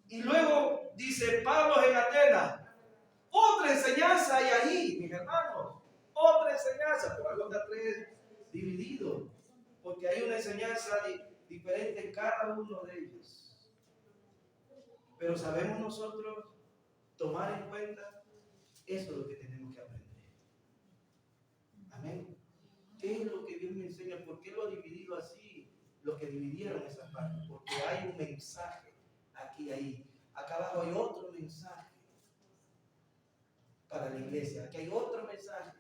Y luego dice Pablo en Atenas. Otra enseñanza hay ahí, mis hermanos. Otra enseñanza. Por algo está tres dividido. Porque hay una enseñanza diferente en cada uno de ellos. Pero sabemos nosotros tomar en cuenta, eso es lo que tenemos que aprender. Amén. ¿Qué es lo que Dios me enseña? ¿Por qué lo ha dividido así? Lo que dividieron esas partes. Porque hay un mensaje aquí, ahí. Acá abajo hay otro mensaje para la iglesia. Aquí hay otro mensaje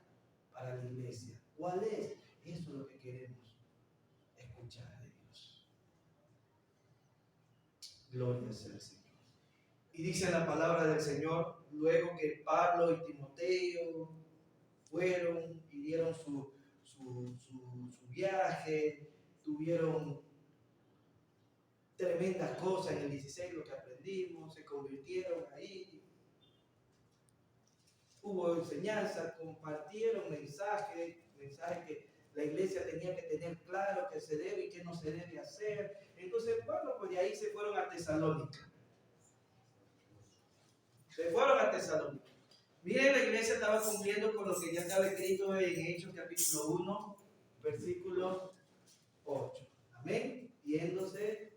para la iglesia. ¿Cuál es? Eso es lo que queremos escuchar de Dios. Gloria sea al Señor. Y dice la palabra del Señor, luego que Pablo y Timoteo fueron y dieron su viaje, tuvieron tremendas cosas en el 16, lo que aprendimos, se convirtieron ahí, hubo enseñanza, compartieron mensajes que la iglesia tenía que tener claro que se debe y que no se debe hacer. Entonces, bueno, pues de ahí se fueron a Tesalónica. Miren, la iglesia estaba cumpliendo con lo que ya estaba escrito en Hechos capítulo 1, versículo 8. Amén. Yéndose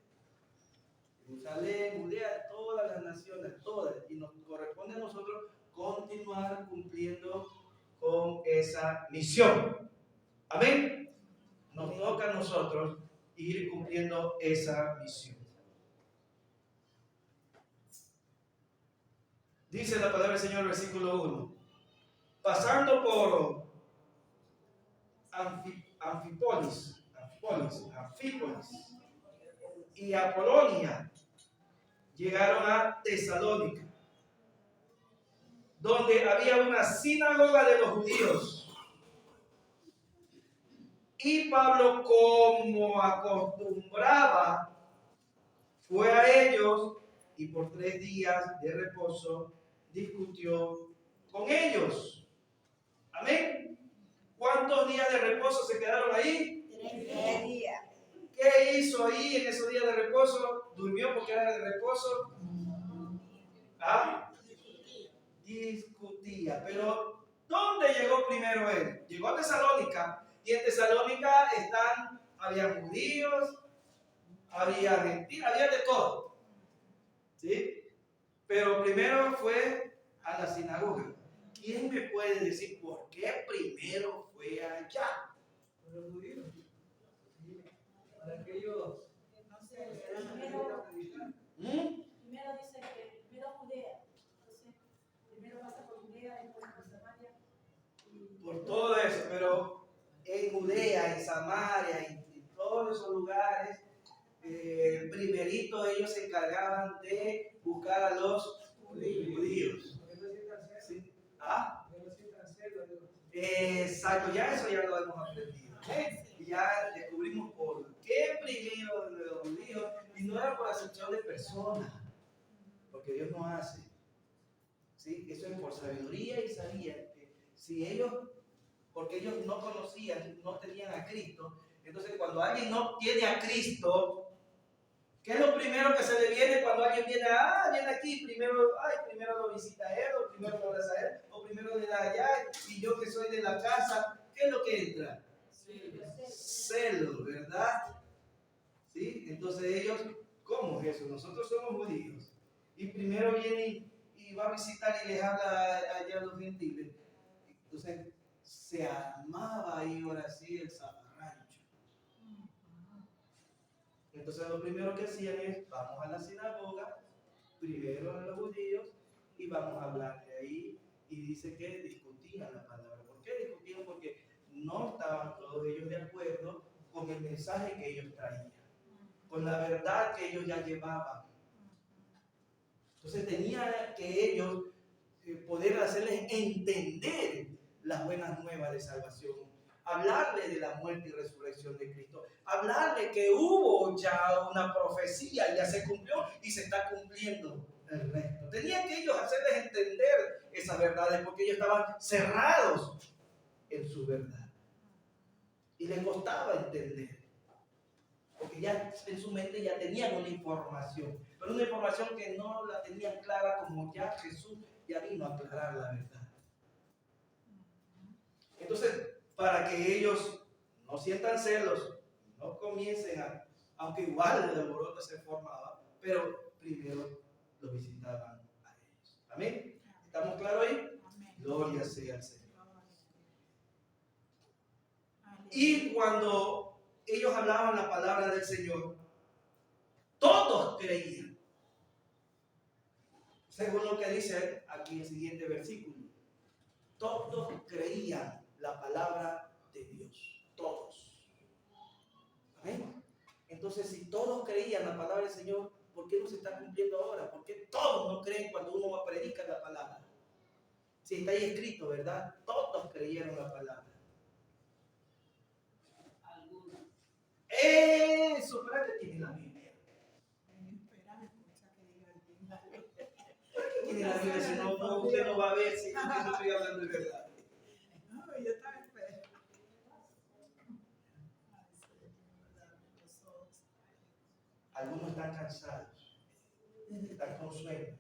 Jerusalén, Judea, todas las naciones, todas. Y nos corresponde a nosotros continuar cumpliendo con esa misión. Amén. Nos toca a nosotros ir cumpliendo esa misión. Dice la palabra del Señor, versículo 1. Pasando por Anfípolis y Apolonia, llegaron a Tesalónica, donde había una sinagoga de los judíos. Y Pablo, como acostumbraba, fue a ellos y por 3 días de reposo discutió con ellos. Amén. ¿Cuántos días de reposo se quedaron ahí? 3 días. ¿Qué hizo ahí en esos días de reposo? ¿Durmió porque era de reposo? ¿Ah? Discutía. Pero ¿dónde llegó primero él? Llegó a Tesalónica. Y en Tesalónica había judíos, había gentiles, había de todo. ¿Sí? Pero primero fue a la sinagoga. ¿Quién me puede decir por qué primero fue allá? Los judíos. Para que ellos No sé, primero dice que primero Judea. Entonces, primero pasa por Judea, después por Samaria. Por todo eso, pero en Judea, en Samaria, en todos esos lugares, primerito ellos se encargaban de buscar a los judíos. ¿Sí? ¿Ah? Exacto, ya lo hemos aprendido. Y ya descubrimos por qué primero de los judíos, y no era por acepción de personas, porque Dios no hace. ¿Sí? Eso es por sabiduría y sabían que si ellos, porque ellos no conocían, no tenían a Cristo, entonces cuando alguien no tiene a Cristo, ¿qué es lo primero que se le viene cuando alguien viene aquí? Primero lo visita él, o primero lo abraza él, o primero le da allá, y yo que soy de la casa, ¿qué es lo que entra? Celo, ¿verdad? ¿Sí? Entonces ellos, ¿cómo es eso? Nosotros somos judíos, y primero viene y va a visitar y les habla allá a los gentiles. Entonces se armaba ahí ahora sí el zafarrancho. Entonces lo primero que hacían es, vamos a la sinagoga, primero a los judíos, y vamos a hablar de ahí. Y dice que discutían la palabra. ¿Por qué discutían? Porque no estaban todos ellos de acuerdo con el mensaje que ellos traían, con la verdad que ellos ya llevaban. Entonces tenía que ellos poder hacerles entender las buenas nuevas de salvación, hablarle de la muerte y resurrección de Cristo, hablarle que hubo ya una profecía, ya se cumplió y se está cumpliendo el resto. Tenían que ellos hacerles entender esas verdades porque ellos estaban cerrados en su verdad y les costaba entender. porque ya en su mente ya tenían una información, pero una información que no la tenían clara, como ya Jesús ya vino a aclarar la verdad. Entonces, para que ellos no sientan celos, no comiencen a, aunque igual el alboroto se formaba, pero primero lo visitaban a ellos. Amén. ¿Estamos claros ahí? Gloria sea al Señor. Y cuando ellos hablaban la palabra del Señor, todos creían. Según lo que dice aquí el siguiente versículo. Todos creían la palabra de Dios. Todos. ¿Amén? Entonces, si todos creían la palabra del Señor, ¿por qué no se está cumpliendo ahora? ¿Por qué todos no creen cuando uno predica la palabra? Si está ahí escrito, ¿verdad? Todos creyeron la palabra. Eso, ¿para qué tiene la Biblia? ¿Para qué tiene la Biblia si no, usted no va a ver si yo estoy hablando de verdad? No, yo estaba esperando. Algunos están cansados, están con sueño,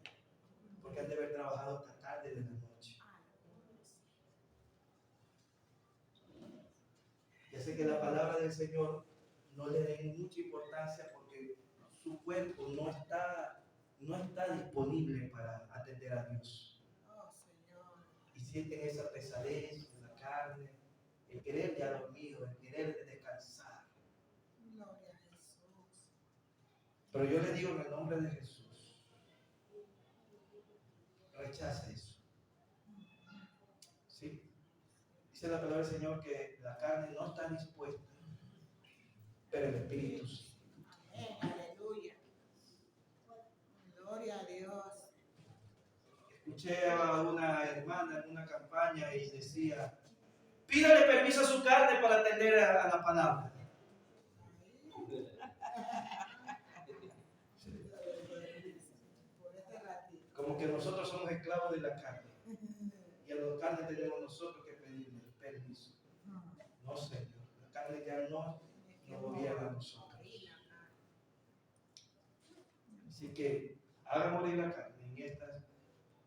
porque han de haber trabajado hasta tarde de la noche. Ya sé que la palabra del Señor no le den mucha importancia porque su cuerpo no está disponible para atender a Dios. Oh, Señor. Y sienten esa pesadez en la carne, el querer ya dormido, el querer descansar. Gloria a Jesús. Pero yo le digo en el nombre de Jesús, rechaza eso. ¿Sí? Dice la palabra del Señor que la carne no está dispuesta, pero el Espíritu sí. Amén. Aleluya. Gloria a Dios. Escuché a una hermana en una campaña y decía, pídale permiso a su carne para atender a la palabra. Por este ratito. Como que nosotros somos esclavos de la carne. Y a la carne tenemos nosotros que pedirle permiso. No, Señor. La carne ya no gobierna a nosotros. Así que haga morir la carne en estas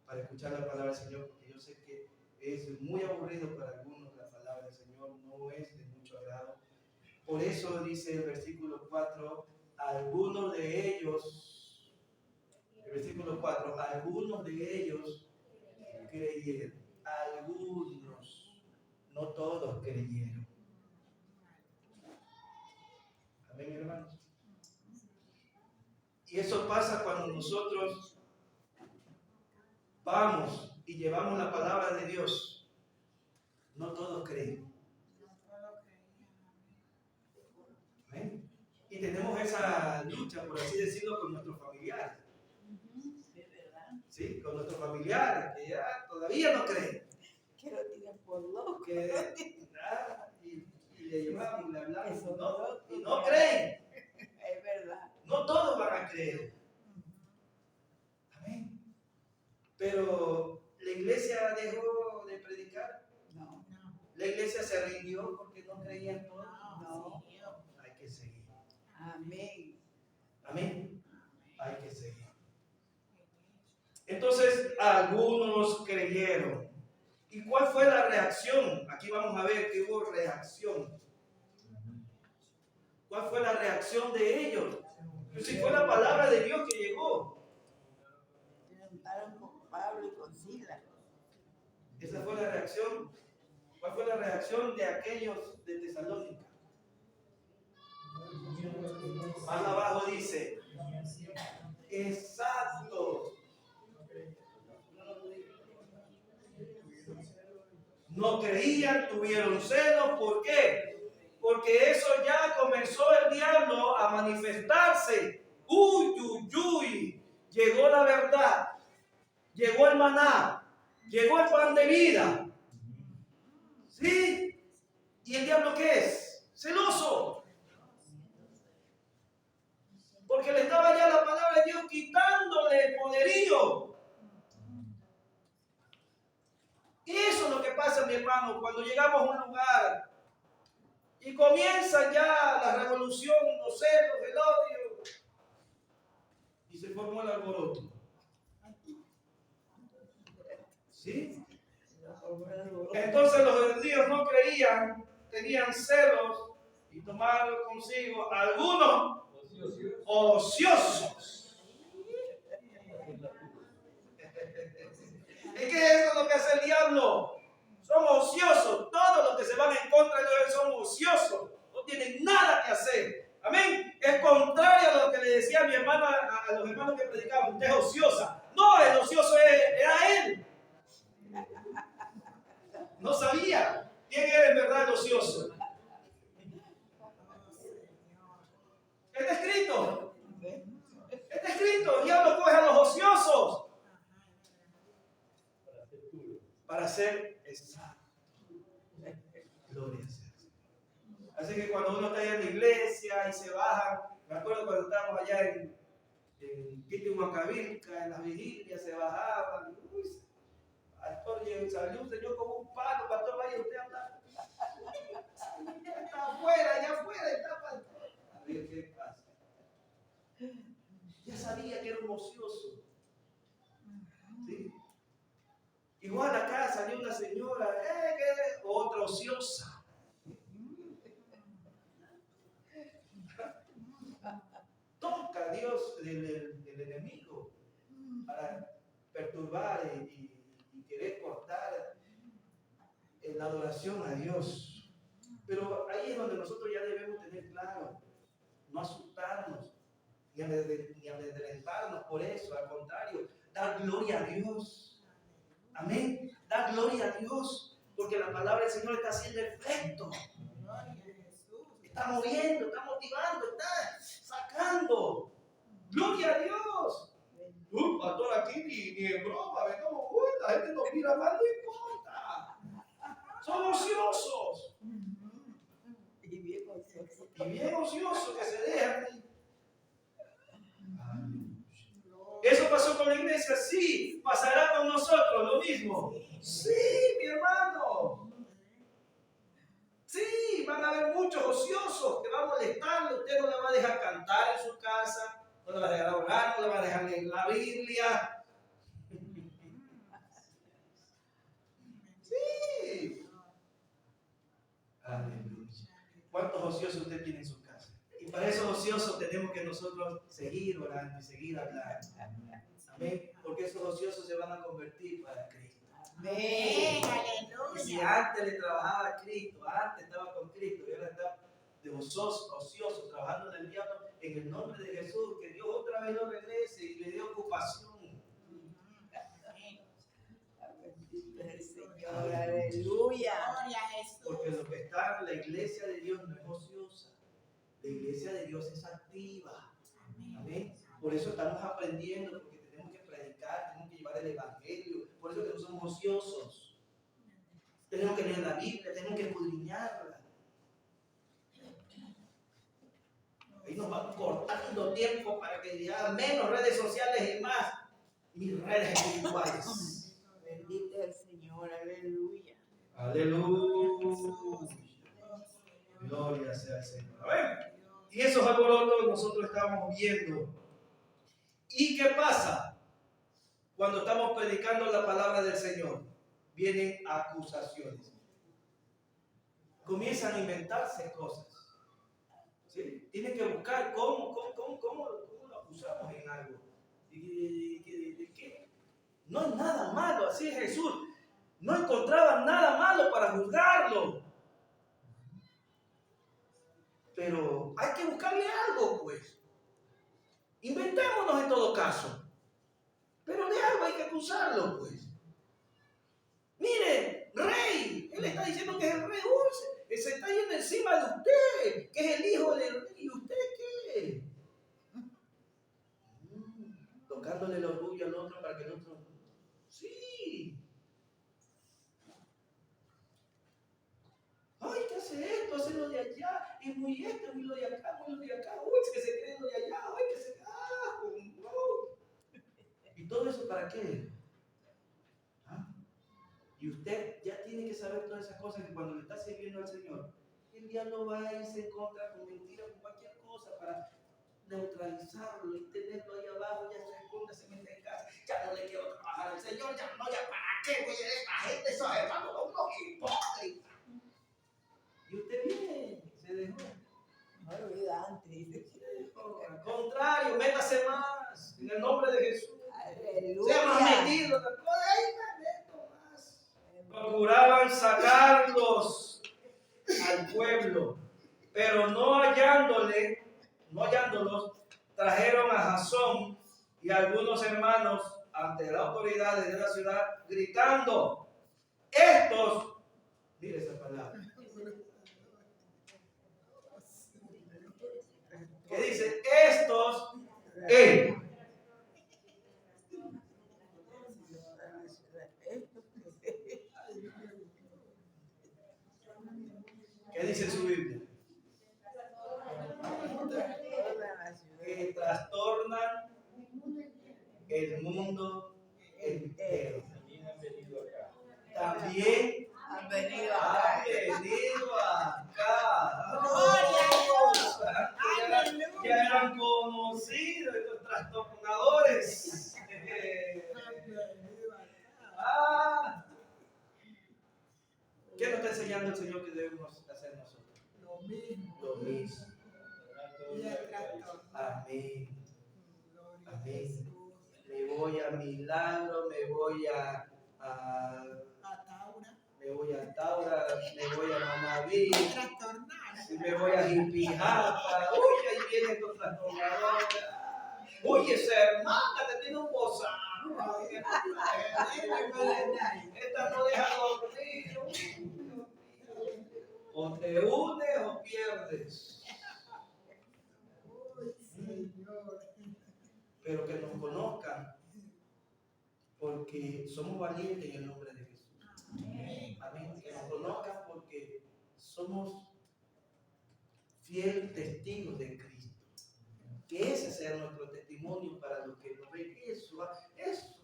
para escuchar la palabra del Señor, porque yo sé que es muy aburrido para algunos la palabra del Señor, no es de mucho agrado. Por eso dice el versículo 4, algunos de ellos, el versículo 4, algunos de ellos creyeron, algunos, no todos creyeron. Amén, hermanos. Y eso pasa cuando nosotros vamos y llevamos la palabra de Dios. No todos creen. ¿Amén? Y tenemos esa lucha, por así decirlo, con nuestros familiares. ¿Sí? Con nuestros familiares, que ya todavía no creen. Que lo tienen por loco. Y le llevamos, le hablamos, Eso ¿no? no, Y no creen. Es verdad. No todos van a creer. Amén. Pero la iglesia dejó de predicar. No, no. La iglesia se rindió porque no creían todos. No. Hay que seguir. Amén. Amén. Hay que seguir. Entonces, algunos creyeron. ¿Y cuál fue la reacción? Aquí vamos a ver que hubo reacción. ¿Cuál fue la reacción de ellos? Pues si fue la palabra de Dios que llegó. Se juntaron con Pablo y con Silas. Esa fue la reacción. ¿Cuál fue la reacción de aquellos de Tesalónica? Más abajo dice, exacto. No creían, tuvieron celos. ¿Por qué? Porque eso ya comenzó el diablo a manifestarse. Uy, uy, uy. Llegó la verdad. Llegó el maná. Llegó el pan de vida. ¿Sí? ¿Y el diablo qué es? Celoso. Porque le estaba ya la palabra de Dios quitándole el poderío. Y eso es lo que pasa, mi hermano, cuando llegamos a un lugar y comienza ya la revolución, los celos, el odio. Y se formó el alboroto. ¿Sí? Entonces los judíos no creían, tenían celos y tomaron consigo algunos ociosos. ¿Y qué es eso lo que hace el diablo? Son ociosos. Todos los que se van en contra de Dios son ociosos. No tienen nada que hacer. Amén. Es contrario a lo que le decía a mi hermano, a los hermanos que predicaban. Usted es ociosa. No, el ocioso era él. No sabía quién era en verdad el ocioso. Está escrito. Está escrito. El diablo coge a los ociosos para hacer exacto. Gloria a Dios. Así que cuando uno está allá en la iglesia y se bajan, me acuerdo cuando estábamos allá en Quito-Huancavilca, en las vigilias se bajaban. Uy, pastor, salió un señor con un palo, pastor, vaya usted a hablar. Está afuera, allá afuera está pastor. A ver qué pasa. Ya sabía que era un ocioso. ¿Sí? Igual acá salió una señora, otra ociosa. Toca a Dios el enemigo para perturbar y querer cortar la adoración a Dios. Pero ahí es donde nosotros ya debemos tener claro, no asustarnos, ni amedrentarnos por eso, al contrario, dar gloria a Dios. Amén. Dar gloria a Dios, porque la palabra del Señor está haciendo efecto. Está moviendo, está motivando, está sacando. Gloria a Dios. Pastor, aquí ni en broma, la gente nos mira mal, no importa. Son ociosos. Y bien ocioso. Y bien ociosos que se dejan. ¿Eso pasó con la iglesia? Sí. ¿Pasará con nosotros lo mismo? Sí, mi hermano. Sí, van a haber muchos ociosos que van a molestarle. Usted no le va a dejar cantar en su casa, no le va a dejar orar, no le va a dejar leer la Biblia. Sí. Aleluya. ¿Cuántos ociosos usted tiene en su casa? Y para esos ociosos tenemos que nosotros seguir orando y seguir hablando. Amén. Porque esos ociosos se van a convertir para Cristo. Amén. Y si antes le trabajaba a Cristo, antes estaba con Cristo y ahora está de ocioso trabajando en el diablo, en el nombre de Jesús, que Dios otra vez lo regrese y le dé ocupación. Bendito es el Señor. Aleluya. Porque lo que está en la iglesia de Dios no es ociosa. La iglesia de Dios es activa. Amén. Por eso estamos aprendiendo, porque tenemos que predicar, tenemos que llevar el evangelio. Por eso que no somos ociosos. Tenemos que leer la Biblia, tenemos que escudriñarla. Ahí nos van cortando tiempo para que ya menos redes sociales y más mis redes espirituales. Bendito es el Señor. Aleluya. Aleluya. Gloria sea al Señor. Amén. Y esos alborotos nosotros estamos viendo. ¿Y qué pasa cuando estamos predicando la palabra del Señor? Vienen acusaciones. Comienzan a inventarse cosas. ¿Sí? Tienen que buscar cómo lo acusamos en algo. ¿De qué? No es nada malo, así es Jesús. No encontraban nada malo para juzgarlo. Pero hay que buscarle algo, pues. Inventémonos en todo caso. Pero de algo hay que acusarlo, pues. Mire, rey, él está diciendo que es el rey, se está yendo encima de usted, que es el hijo del rey. ¿Y usted qué? Tocándole el orgullo al otro para que el otro... Sí. Ay, ¿qué hace esto? Hace lo de allá, es muy esto, muy lo de acá, muy lo de acá. Uy, es que se cree lo de allá, uy, que se... ¿Y todo eso para qué? Y usted ya tiene que saber todas esas cosas, que cuando le está sirviendo al Señor, el diablo va a irse en contra con mentiras, con cualquier cosa. cosas para neutralizarlo y tenerlo ahí abajo, ya se esconde, se mete en casa, ya no le quiero trabajar al Señor, ya para qué voy a esta gente, esos hermanos son unos hipócritas. Y usted viene, se dejó. No olvida antes. Al contrario, métase más en el nombre de Jesús. Sea más Aleluya. metido en la cosa, ahí me meto más. Procuraban sacarlos al pueblo, pero no hallándolos, trajeron a Jasón y a algunos hermanos ante las autoridades de la ciudad, gritando: estos, mire esa palabra, que dice, estos, ¿qué dice su Biblia? Que trastornan el mundo entero. También Han venido ha acá. venido acá. Gloria a Dios. Ya eran conocidos estos trastornadores. ¿Qué nos está enseñando el Señor que debemos hacer nosotros? Lo mismo. Lo mismo. Y el trastorno. Amén. Gloria a Amén. Jesús. Me voy a Milagro, me voy a A Taura. me voy a Taura, me voy a Manaví, Trastornar. me voy a Jipijapa. Uy, ahí viene tu trastornador. Uy, esa hermana que tiene un bozarro. Esta no deja dormir. O te unes o pierdes. Señor. Pero que nos conozcan, porque somos valientes en el nombre de Jesús. Amén. Que nos conozcan porque somos fieles testigos de Cristo. Que ese sea nuestro testimonio para los que nos ven. Eso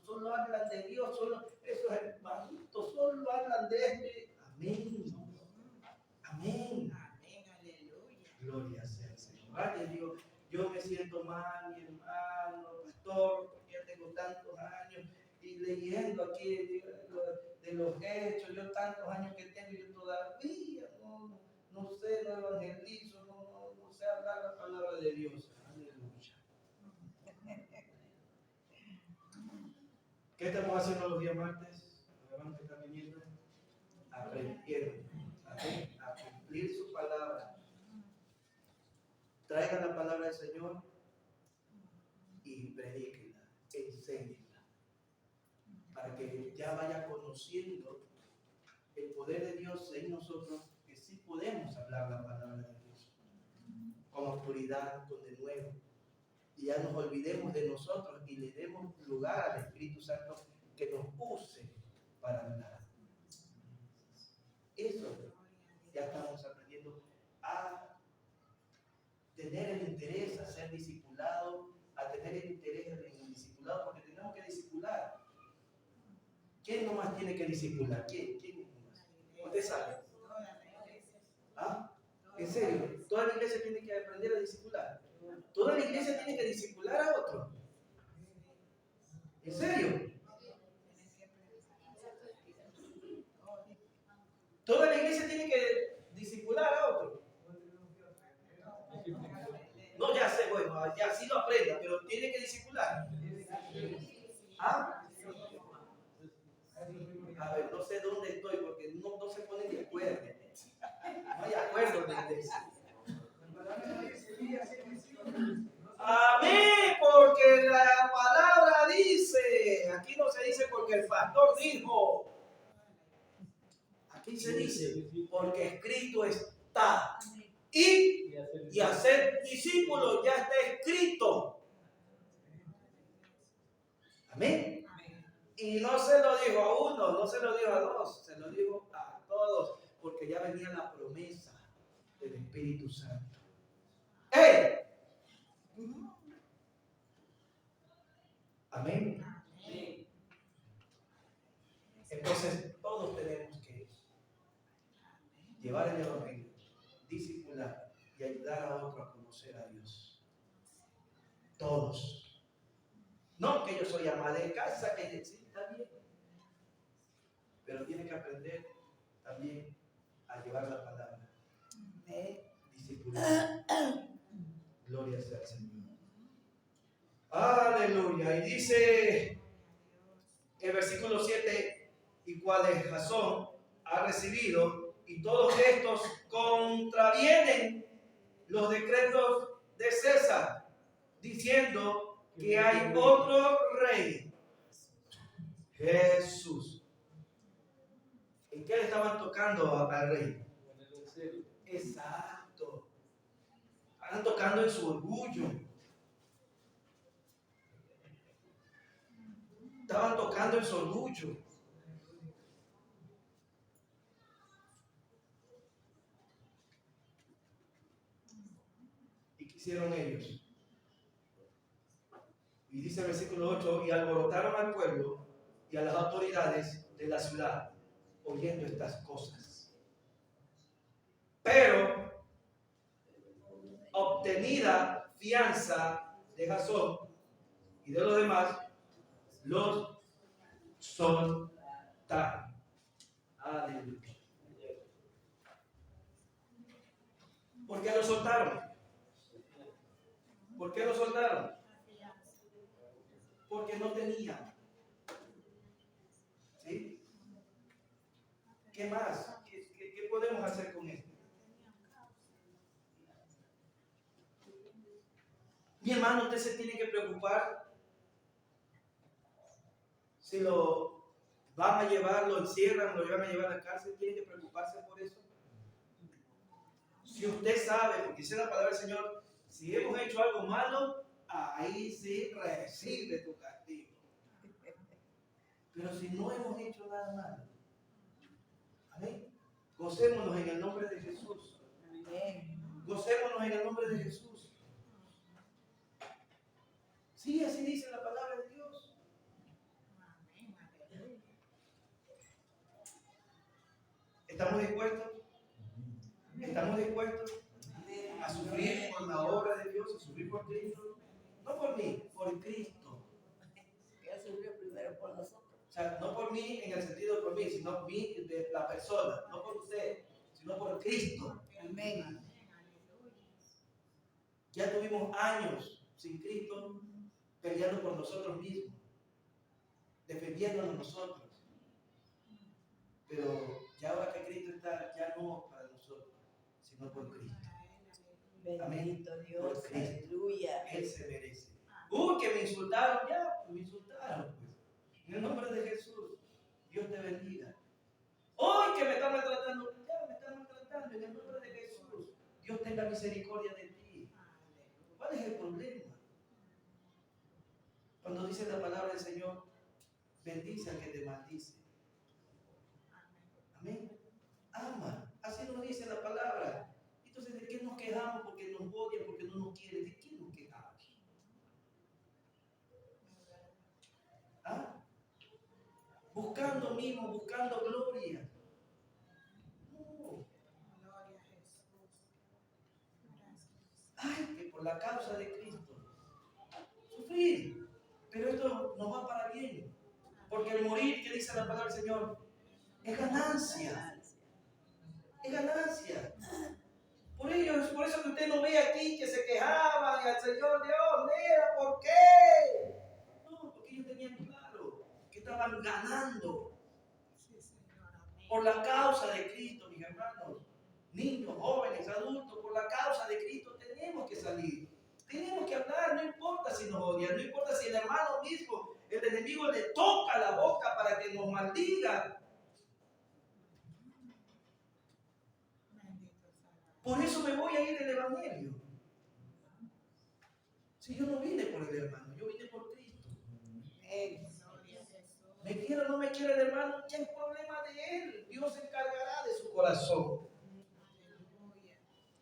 solo hablan de Dios, esos hermanitos solo hablan de Él. Amén. Amén. Gloria sea al Señor. Vaya Dios, yo me siento mal, mi hermano, pastor, porque ya tengo tantos años y leyendo aquí de los hechos, yo tantos años que tengo y yo todavía no sé, no evangelizo, no sé hablar la palabra de Dios. Aleluya. ¿Qué estamos haciendo los días martes? Los hermanos que están viniendo, aprendieron a cumplir su palabra. Traigan la palabra del Señor y predíquenla, enséñenla, para que ya vaya conociendo el poder de Dios en nosotros, que sí podemos hablar la palabra de Dios con autoridad, con denuedo, y ya nos olvidemos de nosotros y le demos lugar al Espíritu Santo que nos use para hablar. Eso ya estamos aprendiendo a tener el interés, a ser discipulado, a tener el interés en el discipulado, porque tenemos que discipular. ¿Quién nomás tiene que discipular? ¿Quién nomás? ¿Usted sabe? ¿Ah? ¿En serio? ¿Toda la iglesia tiene que aprender a discipular? ¿Toda la iglesia tiene que discipular a otro? ¿En serio? ¿Toda la iglesia tiene que discipular a otro? No, ya sé, bueno, ya sí lo aprenda, pero tiene que discipular. ¿Ah? A ver, no sé dónde estoy porque no se ponen de acuerdo. No hay acuerdo en la iglesia. Amén, porque la palabra dice, aquí no se dice porque el pastor dijo, aquí se dice porque escrito está. Y hacer discípulos ya está escrito. Amén. Y no se lo dijo a uno, no se lo dijo a dos, se lo dijo a todos, porque ya venía la promesa del Espíritu Santo. ¡Ey! Amén. Entonces, todos tenemos que llevar el evangelio, discipular y ayudar a otro a conocer a Dios. todos. No que yo soy ama de casa, que sí, está bien. Pero tiene que aprender también a llevar la palabra. Discipular. Gloria sea al Señor. Aleluya. Y dice el versículo 7, y cuales Jasón ha recibido, y todos estos contravienen los decretos de César, diciendo que hay otro rey, Jesús. ¿En qué le estaban tocando al rey? Exacto. Estaban tocando en su orgullo. Estaban tocando en su orgullo. ¿Y qué hicieron ellos? Y dice el versículo 8, y alborotaron al pueblo y a las autoridades de la ciudad, oyendo estas cosas. Pero, obtenida fianza de Jasón y de los demás, los soltaron. Aleluya. ¿Por qué los soltaron? ¿Por qué los soltaron? Porque no tenían. ¿Sí? ¿Qué más? ¿Qué podemos hacer con esto? Mi hermano, usted se tiene que preocupar si lo van a llevar, lo encierran, lo llevan a llevar a la cárcel. Tiene que preocuparse por eso. Si usted sabe, porque dice la palabra del Señor, si hemos hecho algo malo, ahí sí recibe tu castigo. Pero si no hemos hecho nada malo, amén, gocémonos en el nombre de Jesús. Gocémonos en el nombre de Jesús. Sí, así dice la palabra de Dios. ¿Estamos dispuestos? ¿Estamos dispuestos a sufrir por la obra de Dios, a sufrir por Cristo? No por mí, por Cristo. Él sufrió primero por nosotros. O sea, no por mí en el sentido de por mí, sino por mí de la persona, no por usted, sino por Cristo. Amén. Ya tuvimos años sin Cristo peleando por nosotros mismos, defendiéndonos nosotros. Pero ya ahora que Cristo está, ya no para nosotros, sino por Cristo. Bendito Dios, Por Cristo. aleluya. Él se merece. Que me insultaron, ya, me insultaron. Pues. En el nombre de Jesús, Dios te bendiga. Hoy que me están maltratando, ya me están maltratando. En el nombre de Jesús, Dios tenga misericordia de ti. ¿Cuál es el problema? Cuando dice la palabra del Señor, bendice al que te maldice. Amén. Ama. Así nos dice la palabra. Entonces, ¿de qué nos quejamos? Porque nos odian, porque no nos quieren. ¿De qué nos quejamos? ¿Ah? Buscando mismo, buscando gloria. No. Ay, que por la causa de Cristo sufrir. Pero esto nos va para bien. Porque el morir, que dice la palabra del Señor, es ganancia. Es ganancia. Por eso que usted no ve aquí que se quejaban y al Señor Dios, mira, ¿por qué? No, porque ellos tenían claro que estaban ganando por la causa de Cristo, mis hermanos. Niños, jóvenes, adultos, por la causa de Cristo tenemos que salir. Tenemos que hablar, no importa si nos odian, no importa si el hermano mismo, el enemigo le toca la boca para que nos maldiga. Por eso me voy a ir del Evangelio. Si yo no vine por el hermano, yo vine por Cristo. Me quiera o no me quiera el hermano, ya es problema de él. Dios se encargará de su corazón.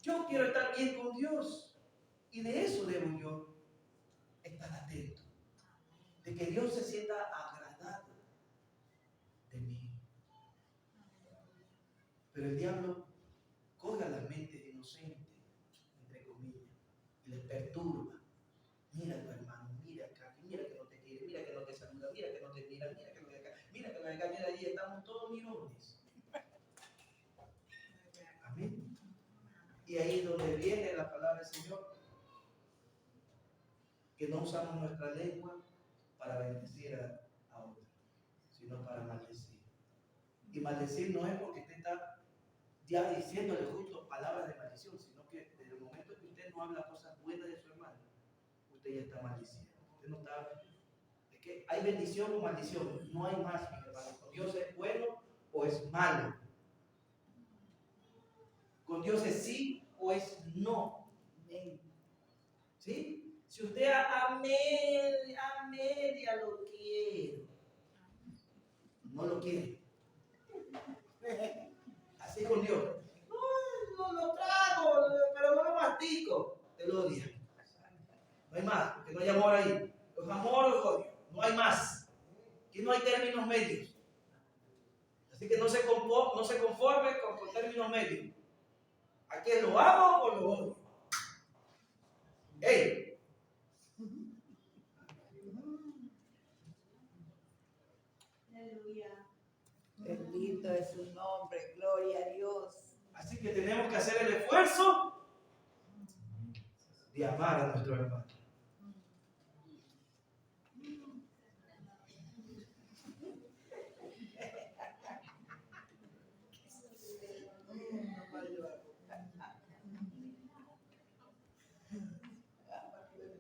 Yo quiero estar bien con Dios. Y de eso debo yo estar atento. De que Dios se sienta agradado de mí. Pero el diablo coge a las mentes inocentes, entre comillas, y les perturba. Mira, tu hermano. mira que lo de acá, mira que lo de acá, mira ahí, estamos todos mirones. Amén. Y ahí es donde viene la palabra del Señor, que no usamos nuestra lengua para bendecir a otros, sino para maldecir. Y maldecir no es porque usted está ya diciéndole justo palabras de maldición, sino que desde el momento que usted no habla cosas buenas de su hermano, usted ya está maldiciendo. Usted no está. Es que hay bendición o maldición, no hay más, mi hermano. Con Dios es bueno o es malo. Con Dios es sí o es no. ¿Sí? Si usted a media lo quiere, no lo quiere. Así con Dios. No lo trago, pero no lo mastico. Te lo odia. No hay más, porque no hay amor ahí. Es amor o odio. No hay más. Aquí no hay términos medios. Así que no se conforme con términos medios. Aquí lo amo o lo odio. ¡Ey! Aleluya. Bendito es su nombre, gloria a Dios. Así que tenemos que hacer el esfuerzo de amar a nuestro hermano.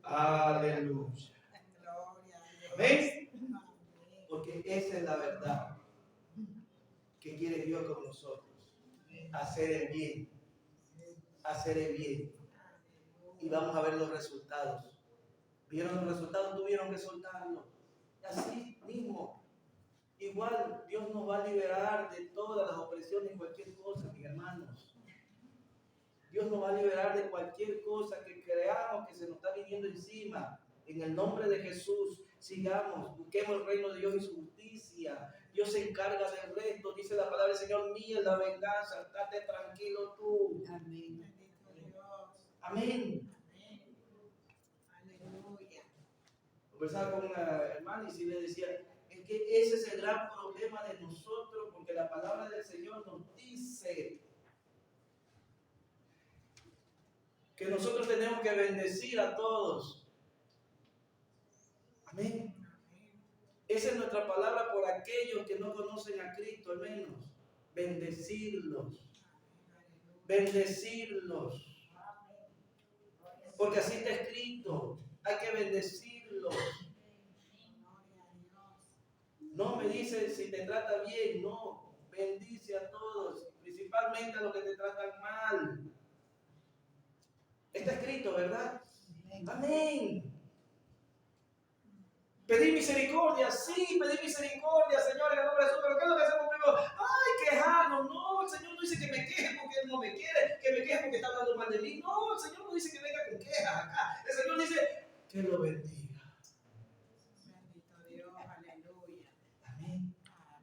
Aleluya. Gloria a Dios. ¿Ves? Amén. Porque esa es la verdad que quiere Dios con nosotros. Hacer el bien. Hacer el bien. Y vamos a ver los resultados. ¿Vieron los resultados? Tuvieron que soltarlo. Así mismo. Igual Dios nos va a liberar de todas las opresiones y cualquier cosa, mis hermanos. Dios nos va a liberar de cualquier cosa que creamos que se nos está viniendo encima. En el nombre de Jesús, sigamos, busquemos el reino de Dios y su justicia. Dios se encarga del resto. Dice la palabra del Señor, mía es la venganza. Estate tranquilo tú. Amén. Bendito Dios. Amén. Amén. Aleluya. Conversaba con una hermana y sí le decía, es que ese es el gran problema de nosotros, porque la palabra del Señor nos dice que nosotros tenemos que bendecir a todos. Amén. Esa es nuestra palabra por aquellos que no conocen a Cristo, al menos. Bendecirlos. Bendecirlos. Porque así está escrito. Hay que bendecirlos. No me dice si te trata bien, no. Bendice a todos, principalmente a los que te tratan mal. Está escrito, ¿verdad? Amén. Pedir misericordia, sí, pedir misericordia, Señor, en el nombre de Jesús. Pero ¿qué es lo que hacemos primero? ¡Ay, quejarnos! No, el Señor no dice que me queje porque Él no me quiere, que me queje porque está hablando mal de mí. No, el Señor no dice que venga con quejas acá. El Señor dice que lo bendiga. Bendito Dios. Aleluya. Amén.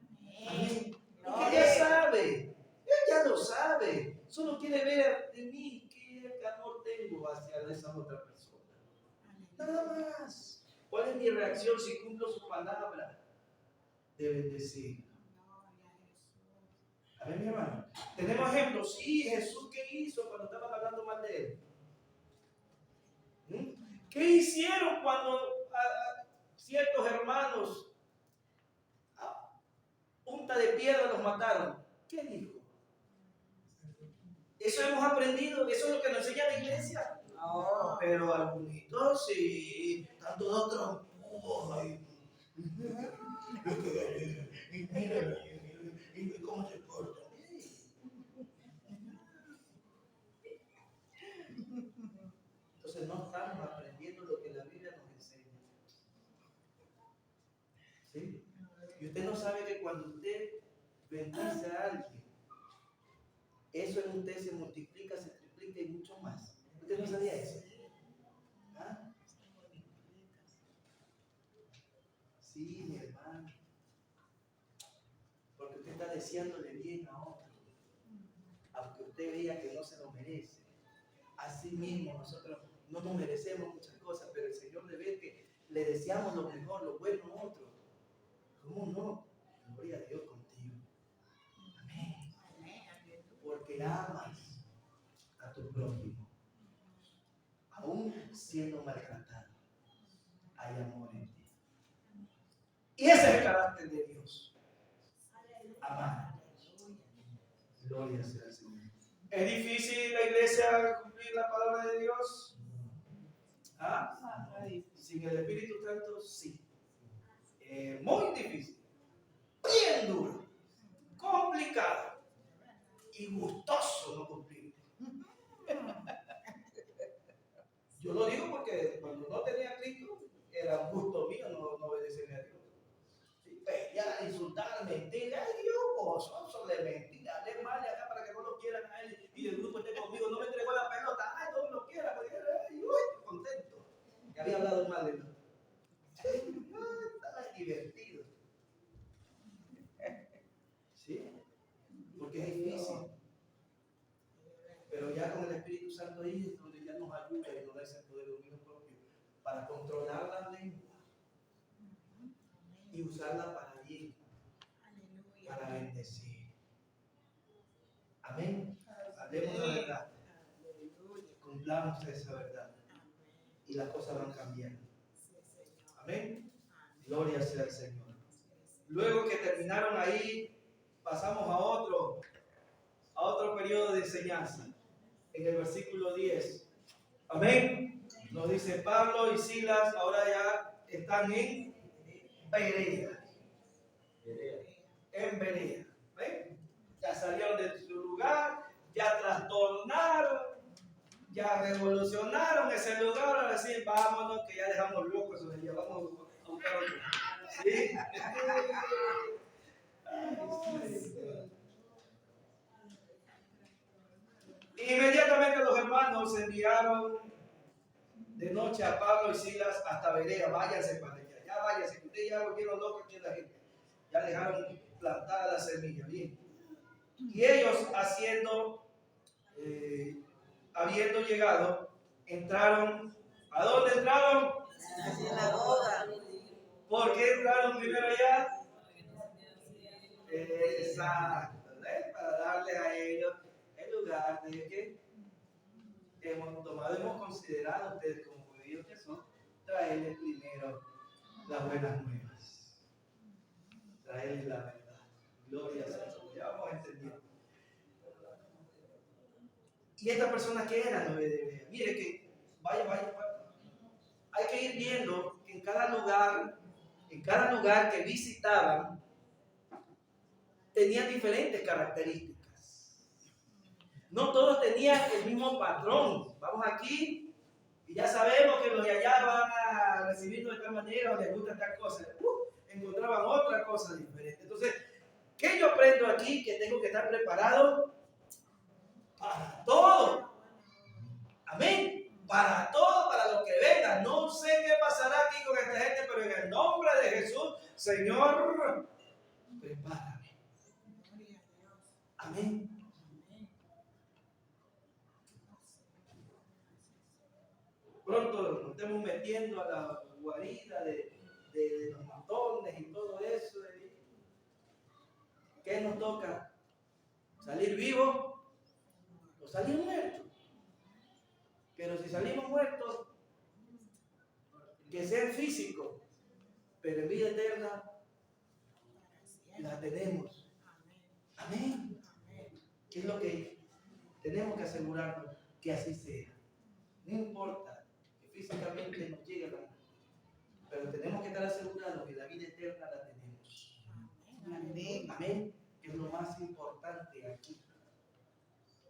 Amén. Amén. Porque ya sabe, Él ya lo sabe. Solo quiere ver de mí qué amor tengo hacia esa otra persona. Nada más. ¿Cuál es mi reacción si cumplo su palabra de bendecir? A ver, mi hermano. Tenemos ejemplos. Sí, Jesús, ¿qué hizo cuando estaban hablando mal de él? ¿Qué hicieron cuando ciertos hermanos a punta de piedra los mataron? ¿Qué dijo? Eso hemos aprendido, eso es lo que nos enseña la iglesia. No, pero algunos sí, están todos trompudos ahí. Mira cómo se portan. Entonces no estamos aprendiendo lo que la Biblia nos enseña. ¿Sí? Y usted no sabe que cuando usted bendice a alguien, eso en usted se multiplica, se triplica y mucho más. ¿Usted no sabía eso? ¿Ah? Sí, mi hermano. Porque usted está deseándole bien a otro, aunque usted vea que no se lo merece. Así mismo nosotros no nos merecemos muchas cosas, pero el Señor le ve que le deseamos lo mejor, lo bueno a otro. ¿Cómo no? Gloria a Dios contigo. Amén. Amén. Aleluya. Porque amas a tu prójimo. Aún siendo maltratado, hay amor en ti. Y ese es el carácter de Dios. Amar. Gloria sea al Señor. ¿Es difícil la iglesia cumplir la palabra de Dios? ¿Ah? Sin el Espíritu Santo, sí. Muy difícil. Bien duro. Complicado. Y gustoso no cumplir. Yo lo digo porque cuando no tenía a Cristo, era un gusto mío no obedecerle a Dios. Sí, pelear, insultar, mentir, ay Dios, gozoso de mentir, darle mal acá para que no lo quieran a él y el grupo esté conmigo, no me entregó la pelota, ay, no lo quiera, porque ay, uy, contento. Que había hablado mal de él. Estaba divertido. Sí, porque es difícil. Pero ya con el Espíritu Santo ahí es donde ya nos ayuda y nos da ese poder de dominio propio para controlar la lengua y usarla para bien, para bendecir. Amén. Hablemos la verdad. Cumplamos esa verdad. Y las cosas van cambiando. Amén. Gloria sea al Señor. Luego que terminaron ahí, pasamos a otro periodo de enseñanza. En el versículo 10. Amén. Nos dice Pablo y Silas ahora ya están en Berea. En Berea. ¿Ven? Ya salieron de su lugar, ya trastornaron, ya revolucionaron ese lugar. Ahora sí, vámonos que ya dejamos locos, nos llevamos a buscar otro. ¿Sí? Inmediatamente los hermanos enviaron de noche a Pablo y Silas hasta Berea. Váyanse para allá, ya váyanse, que ustedes ya volvieron locos aquí la gente. Ya dejaron plantada la semilla, bien. Y ellos habiendo llegado, entraron. ¿A dónde entraron? La sinagoga. ¿Por qué entraron primero allá? Exacto, ¿eh? Para darle a ellos el lugar de que hemos tomado, hemos considerado ustedes como judíos que son, traerles primero las buenas nuevas, traerles la verdad. Gloria a Dios, ya vamos entendiendo. Y estas personas que eran, mire que vaya. Hay que ir viendo que en cada lugar que visitaban, tenían diferentes características. No todos tenían el mismo patrón. Vamos aquí y ya sabemos que los de allá van a recibirnos de tal manera o les gusta tal cosa. Encontraban otra cosa diferente. Entonces, ¿qué yo aprendo aquí? Que tengo que estar preparado para todo. Amén. Para todo, para lo que venga. No sé qué pasará aquí con esta gente, pero en el nombre de Jesús, Señor, prepárame. Amén. Pronto nos estemos metiendo a la guarida de los matones y todo eso. ¿Qué nos toca? ¿Salir vivos o salir muertos? Pero si salimos muertos, que sean físicos, pero en vida eterna la tenemos. Amén. ¿Qué es lo que tenemos que asegurarnos? Que así sea. No importa que físicamente nos llegue la muerte, pero tenemos que estar asegurados que la vida eterna la tenemos. Amén. Amén. Que es lo más importante aquí.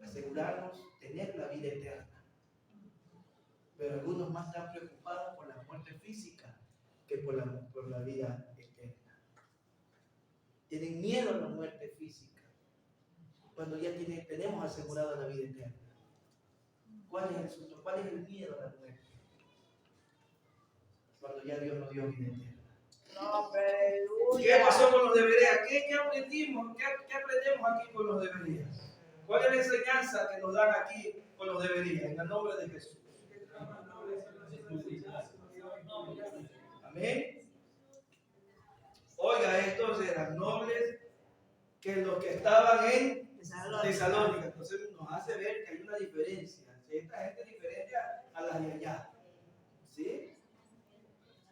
Asegurarnos tener la vida eterna. Pero algunos más están preocupados por la muerte física que por la vida eterna. Tienen miedo a la muerte física cuando ya tenemos asegurada la vida eterna. ¿Cuál es el susto? ¿Cuál es el miedo a la muerte? Cuando ya Dios nos dio vida eterna. No, aleluya. ¿Qué pasó con los de Berea? ¿Qué aprendimos? ¿Qué aprendemos aquí con los de Berea? ¿Cuál es la enseñanza que nos dan aquí con los de Berea? En el nombre de Jesús. Amén. Oiga tan nobles que los que estaban en Tesalónica. Entonces nos hace ver que hay una diferencia. Esta gente es diferente a las de allá. ¿Sí?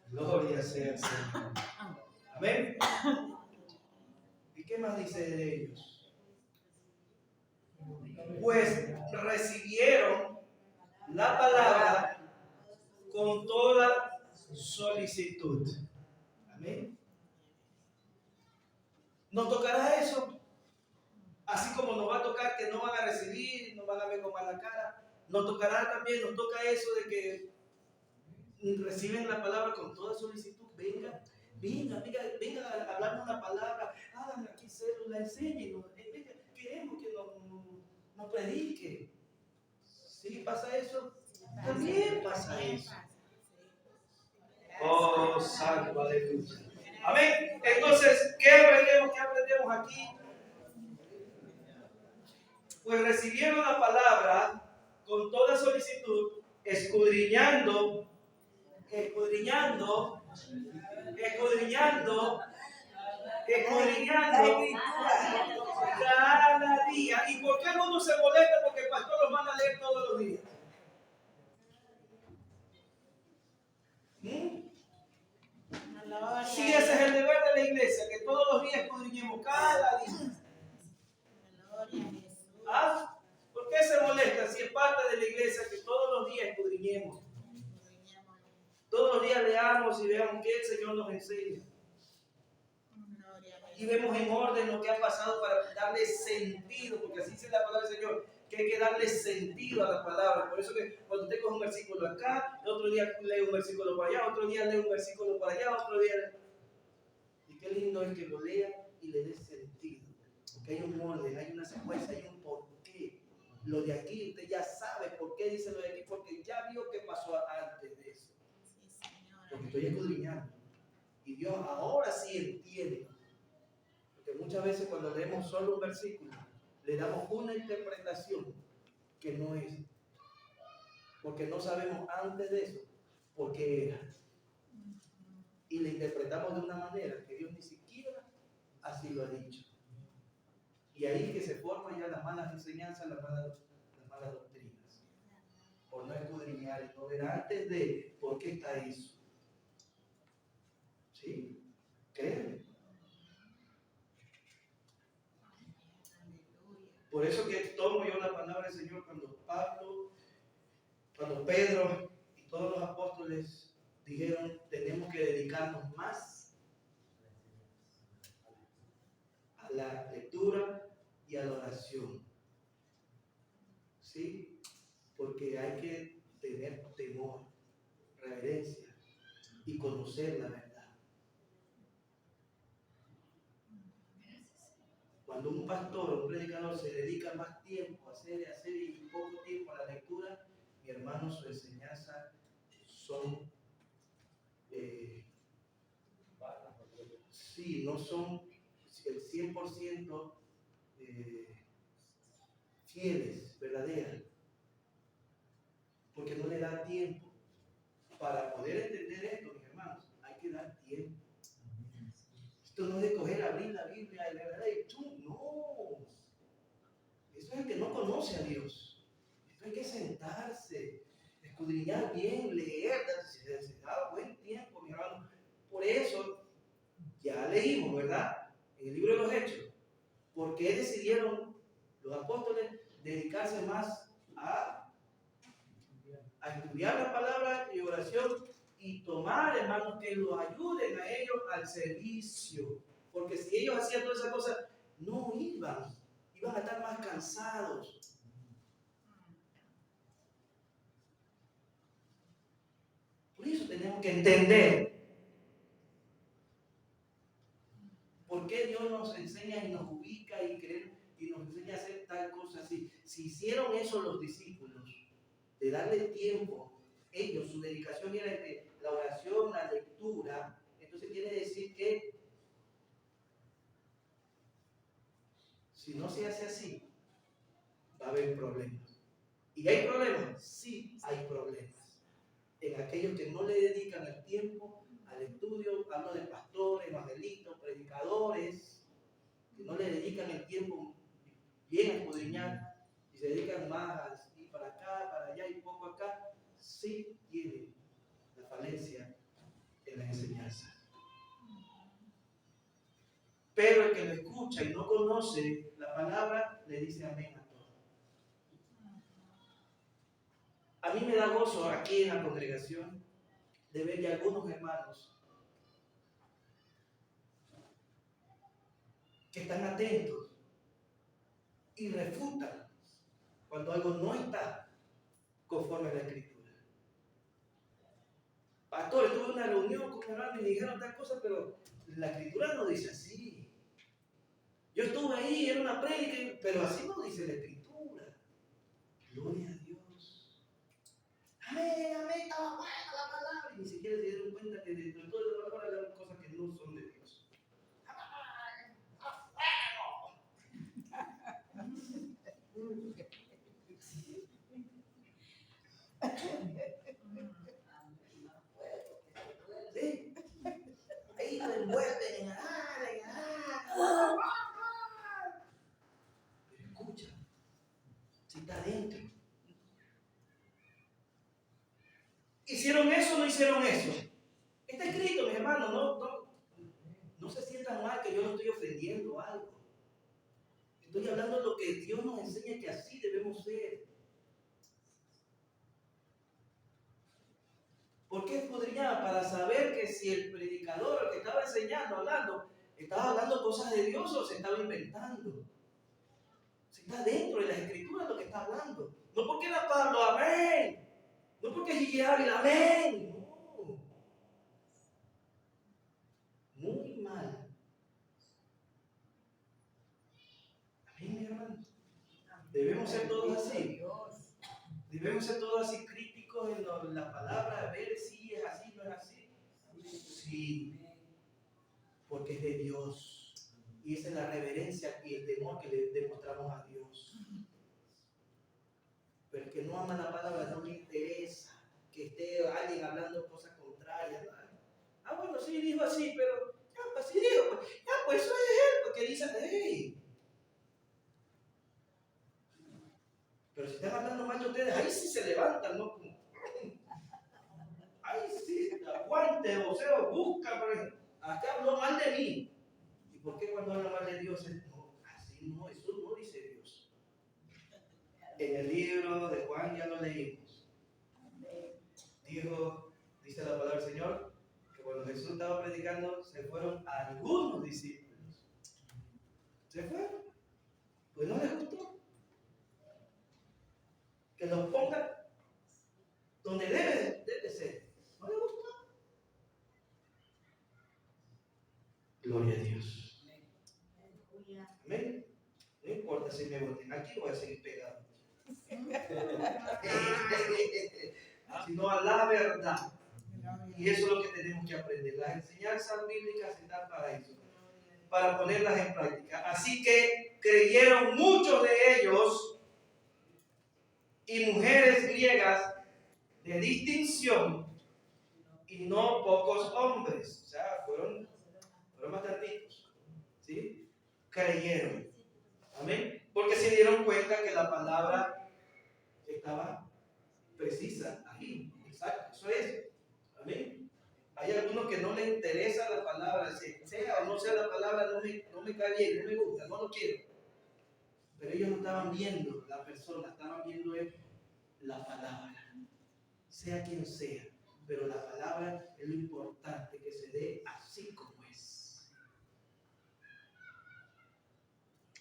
Gloria sea al Señor. Amén. ¿Y qué más dice de ellos? Pues recibieron la palabra con toda solicitud. Amén. ¿Nos tocará eso? Así como nos va a tocar que no van a recibir, nos van a ver con mala cara. Nos tocará también, nos toca eso de que reciben la palabra con toda solicitud. Vengan a hablarnos una palabra. Hagan aquí célula, enséñenos. Queremos que nos predique. ¿Sí pasa eso? También pasa eso. Oh, santo, aleluya. Amén. Entonces, ¿qué aprendemos? ¿Qué aprendemos aquí? Pues recibieron la palabra con toda solicitud, escudriñando cada día. ¿Y por qué uno se molesta? Porque el pastor los manda a leer todos los días. Si ese es el deber de la iglesia, que todos los días escudriñemos cada día. ¿Ah? ¿Por qué se molesta si es parte de la iglesia que todos los días escudriñemos? Todos los días leamos y veamos qué el Señor nos enseña. Y vemos en orden lo que ha pasado para darle sentido, porque así dice la palabra del Señor, que hay que darle sentido a la palabra. Por eso que cuando usted coge un versículo acá, otro día lee un versículo para allá, otro día lee un versículo para allá, otro día... Y qué lindo es que lo lea y le dé sentido. Porque hay un orden, hay una secuencia, hay un porqué. Lo de aquí, usted ya sabe por qué dice lo de aquí, porque ya vio qué pasó antes de eso. Porque estoy escudriñando. Y Dios ahora sí entiende. Porque muchas veces cuando leemos solo un versículo, le damos una interpretación que no es. Porque no sabemos antes de eso por qué era. Y le interpretamos de una manera que Dios ni siquiera así lo ha dicho. Y ahí es que se forman ya las malas enseñanzas, las malas doctrinas. Por no escudriñar y no ver antes de por qué está eso. ¿Sí? Créeme. Por eso que tomo yo la palabra del Señor cuando Pedro y todos los apóstoles dijeron, tenemos que dedicarnos más a la lectura y a la oración. ¿Sí? Porque hay que tener temor, reverencia y conocer la verdad. Cuando un pastor o un predicador se dedica más tiempo a hacer y poco tiempo a la lectura, mi hermano, su enseñanza son, no son el 100% fieles, verdaderas, porque no le da tiempo. Para poder entender esto, mis hermanos, hay que dar tiempo. Esto no es de coger, abrir la Biblia y la verdad y tú, no. Eso es el que no conoce a Dios. Esto hay que sentarse, escudriñar bien, leer, se da buen tiempo, mi hermano. Por eso, ya leímos, ¿verdad? En el libro de los Hechos. ¿Por qué decidieron los apóstoles dedicarse más a estudiar la palabra y oración? Y tomar, hermanos, que los ayuden a ellos al servicio. Porque si ellos hacían todas esas cosas, no iban a estar más cansados. Por eso tenemos que entender por qué Dios nos enseña y nos ubica y nos enseña a hacer tal cosa así. Si hicieron eso los discípulos, de darle tiempo, ellos, su dedicación era la oración, la lectura, entonces quiere decir que si no se hace así, va a haber problemas. ¿Y hay problemas? Sí, hay problemas. En aquellos que no le dedican el tiempo al estudio, hablo de pastores, evangelitos, predicadores, que no le dedican el tiempo bien a escudriñar y se dedican más a ir para acá, para allá y poco acá, sí tienen la falencia en las enseñanzas. Pero el que lo escucha y no conoce la palabra, le dice amén a todo. A mí me da gozo aquí en la congregación de ver que algunos hermanos que están atentos y refutan cuando algo no está conforme a la Escritura. Pastor, estuve en una reunión con hermanos y me dijeron tal cosa, pero la Escritura no dice así. Yo estuve ahí, era una prédica, pero así no dice la Escritura. Gloria a Dios. Amén, amén, estaba buena la palabra. Y ni siquiera se dieron cuenta que dentro de toda la palabra eran cosas que no son de Dios. ¿Sí? Ahí lo envuelven en pero escucha, si está adentro. ¿Hicieron eso o no hicieron eso? Está escrito, mis hermanos, no se sientan mal que yo no estoy ofendiendo algo. Estoy hablando de lo que Dios nos enseña que así debemos ser. ¿Por qué escudriñaba? Para saber que si el predicador, el que estaba enseñando, hablando, estaba hablando cosas de Dios o se estaba inventando. Si está dentro de las Escrituras lo que está hablando. No porque era Pablo, amén. No porque Gigi Ávila, amén. No. Muy mal. Amén, mi hermano. Debemos ser todos así. Debemos ser todos así críticos en la palabra, a ver si es así, no es así. Sí, porque es de Dios. Y esa es la reverencia y el temor que le demostramos a Dios. Pero el que no ama la palabra no le interesa que esté alguien hablando cosas contrarias. Ah, bueno, sí, dijo así, pero ya, pues sí dijo, pues eso es él, porque dice, hey. Pero si están hablando mal de ustedes, ahí sí se levantan, ¿no? Ahí sí, aguante, o sea, busca, pero acá habló mal de mí. ¿Y por qué cuando habla mal de Dios? No, así no, eso no dice Dios. En el libro de Juan ya lo leímos. Dice la palabra del Señor, que cuando Jesús estaba predicando, se fueron algunos discípulos. ¿Se fueron? Pues no les gustó. Que los ponga donde debe ser. ¿No les gustó? Gloria a Dios. Amén. No importa si me voten, aquí voy a seguir pegado. Sino a la verdad. Y eso es lo que tenemos que aprender. Las enseñanzas bíblicas están para eso, para ponerlas en práctica. Así que creyeron muchos de ellos y mujeres griegas de distinción y no pocos hombres. O sea, fueron bastantitos. ¿Sí? Creyeron. Amén. Porque se dieron cuenta que la palabra estaba precisa ahí. Exacto. Eso es. Amén. Hay algunos que no les interesa la palabra, sea o no sea la palabra, no me cae bien, no me gusta, no lo quiero. Pero ellos no estaban viendo la persona, estaban viendo la palabra. Sea quien sea, pero la palabra es lo importante, que se dé así como es.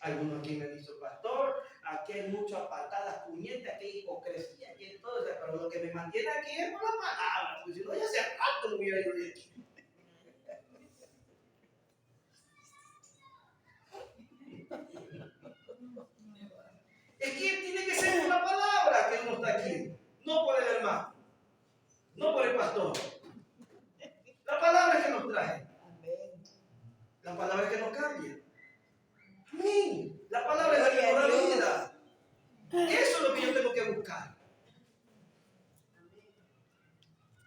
Algunos aquí me dicen, pastor, aquí hay muchas patadas, puñetas, aquí hay hipocresía, aquí hay todo, pero lo que me mantiene aquí es por la palabra, porque si no ya se rato no hubiera ido de aquí. Es que tiene que ser por la palabra que uno está aquí, no por el hermano, no por el pastor. La palabra es que nos trae. La palabra es que nos cambia. Amén. La palabra es la que nos da vida. Eso es lo que yo tengo que buscar.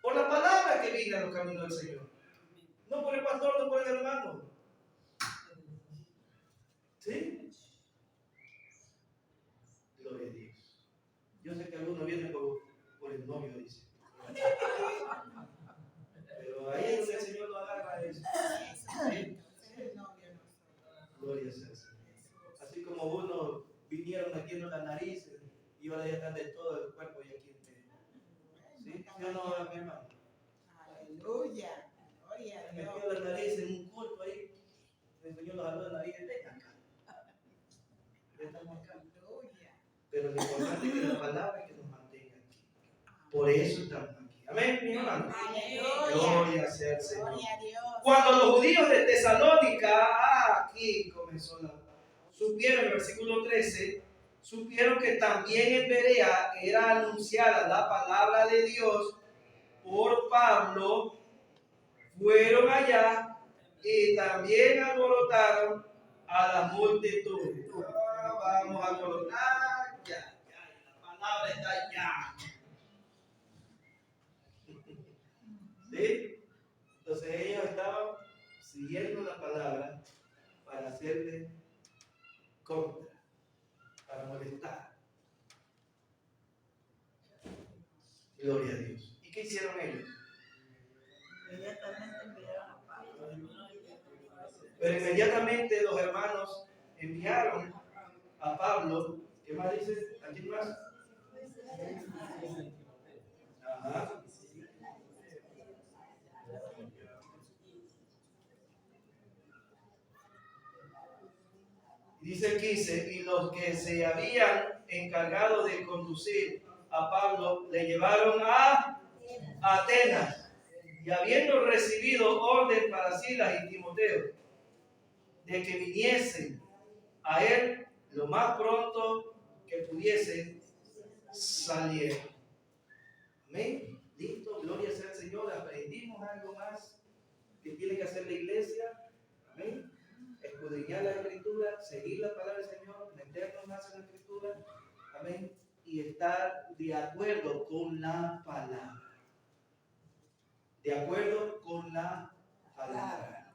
Por la palabra que viene a los caminos del Señor. No por el pastor, no por el hermano. ya están de todo el cuerpo y aquí en medio. ¿Sí? ¿Sí o no, mi hermano? Aleluya. Gloria a Me Dios. metió la nariz en un culto ahí. El Señor los habló de nariz de acá. Ya estamos acá. Aleluya. Pero lo importante es que la palabra que nos mantenga aquí. Por eso estamos aquí. Amén, mi hermano. Aleluya. Gloria sea al Señor. Gloria a Dios. Cuando los judíos de Tesalónica, aquí comenzó supieron en el versículo 13, supieron que también en Berea era anunciada la palabra de Dios por Pablo, fueron allá y también alborotaron a la multitud. Vamos a alborotar, ya, la palabra está ya. ¿Sí? Entonces ellos estaban siguiendo la palabra para hacerle contra, para molestar. Gloria a Dios. ¿Y qué hicieron ellos? Inmediatamente enviaron a Pablo. Pero inmediatamente los hermanos enviaron a Pablo. ¿Qué más dice? ¿A quién más? Ajá. Dice el 15, y los que se habían encargado de conducir a Pablo le llevaron a Atenas, y habiendo recibido orden para Silas y Timoteo de que viniesen a él lo más pronto que pudiesen, salieron. Amén. Listo, gloria sea al Señor. Aprendimos algo más que tiene que hacer la iglesia. Amén. Escudriñar la escritura, seguir la palabra del Señor, meternos más en la escritura, amén, y estar de acuerdo con la palabra. De acuerdo con la palabra.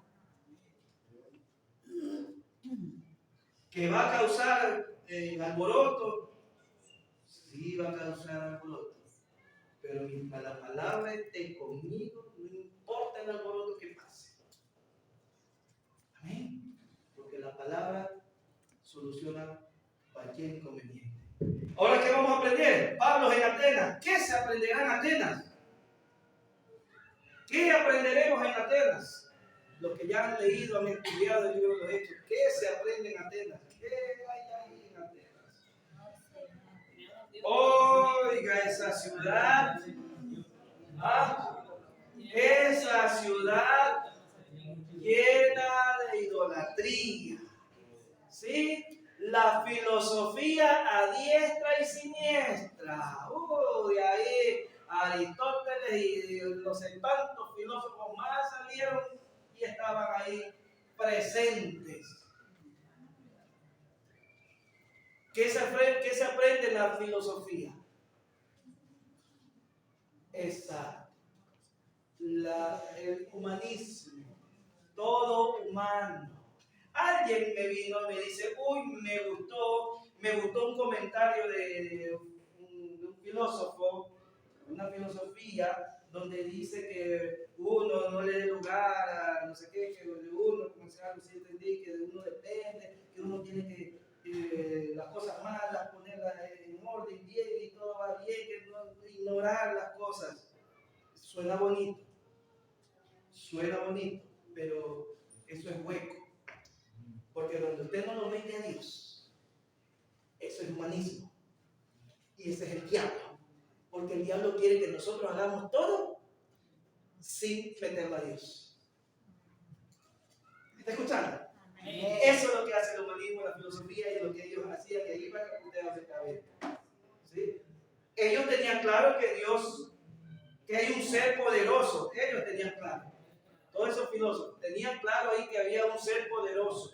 ¿Que va a causar alboroto? Sí, va a causar alboroto. Pero mientras la palabra esté conmigo, no importa el alboroto que pase. Amén. Porque la palabra soluciona cualquier inconveniente. Ahora, ¿qué vamos a aprender? Pablo en Atenas. ¿Qué se aprenderá en Atenas? ¿Qué aprenderemos en Atenas? Los que ya han leído, han estudiado el libro de los Hechos. ¿Qué se aprende en Atenas? ¿Qué hay ahí en Atenas? Oiga, esa ciudad. Esa ciudad llena de idolatría. ¿Sí? La filosofía a diestra y siniestra. De ahí Aristóteles y los tantos filósofos más salieron y estaban ahí presentes. ¿Qué se aprende en la filosofía? El humanismo, todo humano. Alguien me vino y me dice, uy, me gustó un comentario de un filósofo, una filosofía, donde dice que uno no le dé lugar a no sé qué, que de uno, como se algo, si entendí, que de uno depende, que uno tiene que las cosas malas, ponerlas en orden bien y todo va bien, que no ignorar las cosas. Suena bonito, pero eso es hueco. Porque donde usted no lo mete a Dios, eso es humanismo. Y ese es el diablo. Porque el diablo quiere que nosotros hagamos todo sin meterlo a Dios. ¿Está escuchando? Amén. Eso es lo que hace el humanismo, la filosofía y lo que ellos hacían. Y ahí va que usted hace saber. ¿Sí? Ellos tenían claro que hay un ser poderoso. Ellos tenían claro. Todos esos filósofos tenían claro ahí que había un ser poderoso.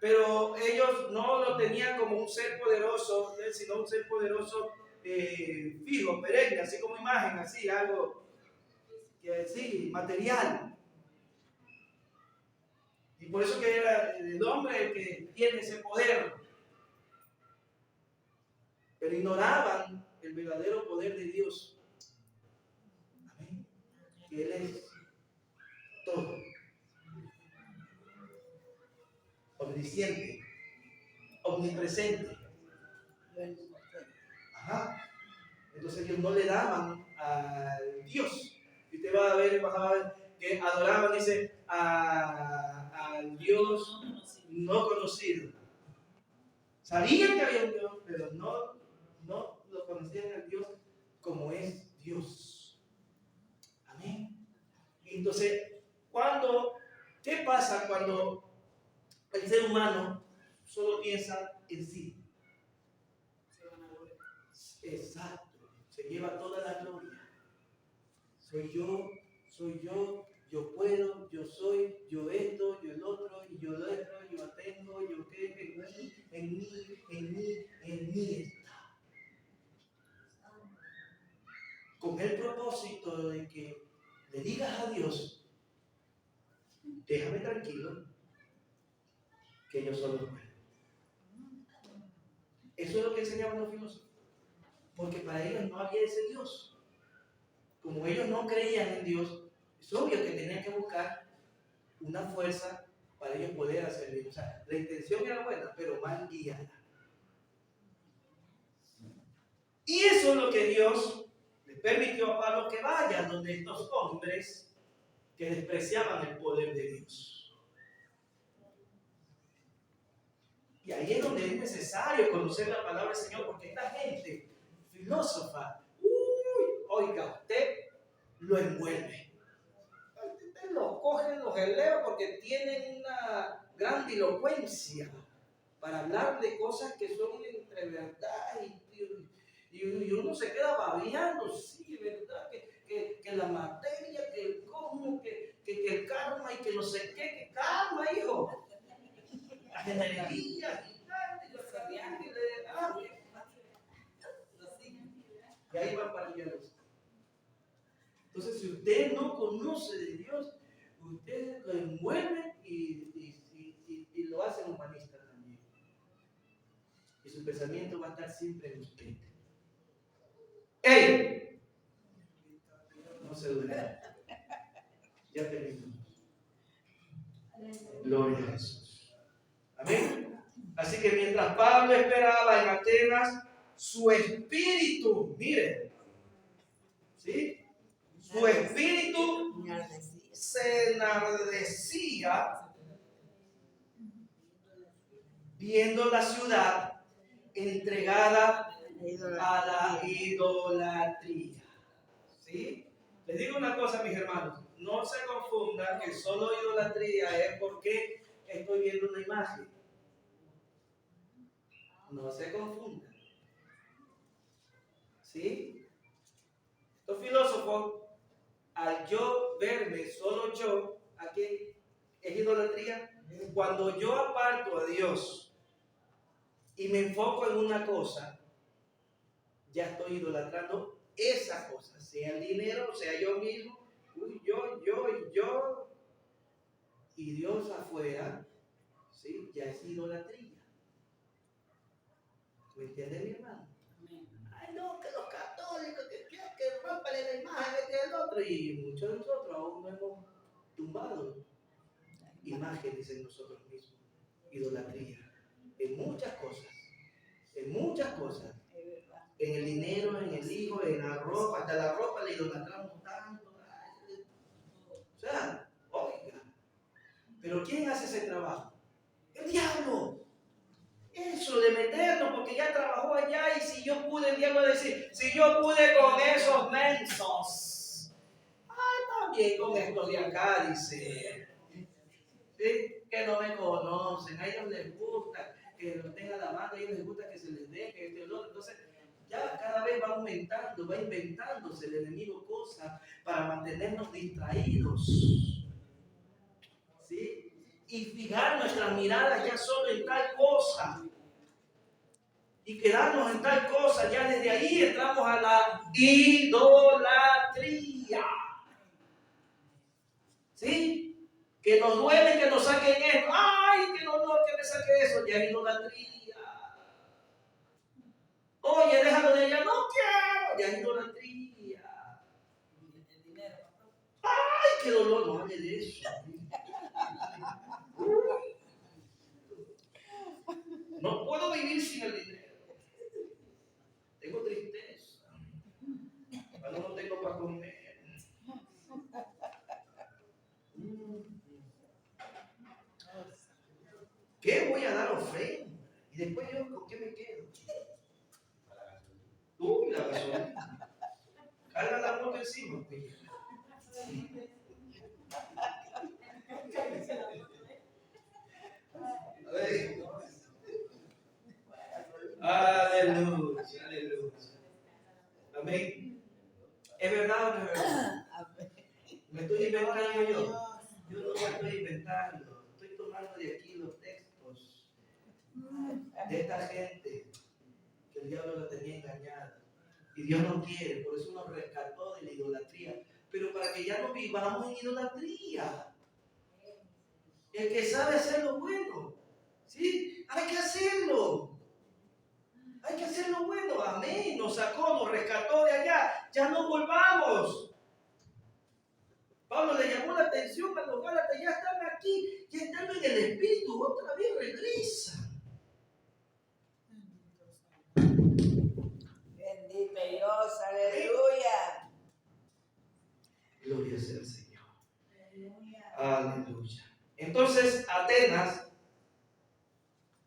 Pero ellos no lo tenían como un ser poderoso, sino un ser poderoso fijo, perenne, así como imagen, así, algo que sí, material. Y por eso que era el hombre el que tiene ese poder. Pero ignoraban el verdadero poder de Dios. Amén. Que Él es todo. Omnisciente, omnipresente, Ajá. Entonces ellos no le daban al Dios. Y usted va a ver que adoraban, dice, al Dios no conocido. Sabían que había un Dios, pero no lo conocían al Dios como es Dios. Amén. Entonces, ¿qué pasa cuando el ser humano solo piensa en sí? Exacto. Se lleva toda la gloria. Soy yo, yo puedo, yo soy, yo esto, yo el otro, y yo lo otro, yo tengo, yo qué, en mí está. Con el propósito de que le digas a Dios, déjame tranquilo, que yo solo puedo. Eso es lo que enseñaban los filósofos. Porque para ellos no había ese Dios. Como ellos no creían en Dios, es obvio que tenían que buscar una fuerza para ellos poder hacer bien. O sea, la intención era buena, pero mal guiada. Y eso es lo que Dios le permitió a Pablo que vaya donde estos hombres que despreciaban el poder de Dios. Y ahí es donde es necesario conocer la palabra del Señor, porque esta gente filósofa, oiga, usted lo envuelve. Usted lo coge, los eleva porque tienen una gran dilocuencia para hablar de cosas que son entre verdad y uno se queda babeando, sí, verdad, que la materia, que el cosmos, que el karma y que no sé qué, que karma, hijo. Las energías y los radiantes y ahí va para allá. Entonces, si usted no conoce de Dios, usted lo envuelve y lo hace humanista también. Y su pensamiento va a estar siempre en usted. ¡Ey! No se duele. Ya terminamos. Gloria a Jesús. Amén. Así que mientras Pablo esperaba en Atenas, su espíritu, mire, ¿sí? Su espíritu se enardecía viendo la ciudad entregada a la idolatría. ¿Sí? Les digo una cosa, mis hermanos, no se confundan que solo idolatría es porque estoy viendo una imagen. No se confundan. ¿Sí? Estos filósofos, al yo verme solo yo, ¿a qué es idolatría? Cuando yo aparto a Dios y me enfoco en una cosa, ya estoy idolatrando esa cosa, sea el dinero, sea yo mismo, yo, y Dios afuera, ¿sí? Ya es idolatría. ¿Me entiende, mi hermano? Ay, no, que los católicos, que rompan la imagen del otro, y muchos de nosotros aún no hemos tumbado imágenes en nosotros mismos, idolatría, en muchas cosas, en el dinero, en el hijo, en la ropa, hasta la ropa le idolatramos tanto. O sea, oiga, pero ¿quién hace ese trabajo? El diablo. Eso de meternos, porque ya trabajó allá y si yo pude, el diablo va a decir, si yo pude con esos mensos, también con estos de acá, dice, ¿sí? Que no me conocen, a ellos les gusta que lo tenga la mano, a ellos les gusta que se les dé, que el otro. Entonces, ya cada vez va aumentando, va inventándose el enemigo cosas para mantenernos distraídos, ¿sí? Y fijar nuestras miradas ya solo en tal cosa. Y quedarnos en tal cosa, ya desde ahí entramos a la idolatría. ¿Sí? Que nos duele que nos saquen esto. ¡Ay, que no, que me saque eso! Ya es idolatría. Oye, déjalo de allá. No quiero. Ya es idolatría. ¡Ay, qué dolor! No hable de eso. No puedo vivir sin el dinero. Tengo tristeza. Y después yo, ¿con qué me quedo? Uy, la gasolina. Carga la moto encima. Pues. Aleluya, aleluya. Amén. ¿Es verdad o no es verdad? ¿Me estoy inventando yo? Yo no me estoy inventando. Estoy tomando de aquí los textos de esta gente que el diablo la tenía engañada. Y Dios no quiere, por eso nos rescató de la idolatría. Pero para que ya no vivamos en idolatría. El que sabe hacer lo bueno, ¿sí? Hay que hacerlo. Hay que hacer lo bueno. Amén. Nos sacó, nos rescató de allá. Ya no volvamos. Pablo le llamó la atención a los Gálatas. Ya están aquí. Ya están en el Espíritu. Otra vez regresan. Bendito Dios, aleluya. Gloria sea al Señor. Aleluya. Entonces, Atenas,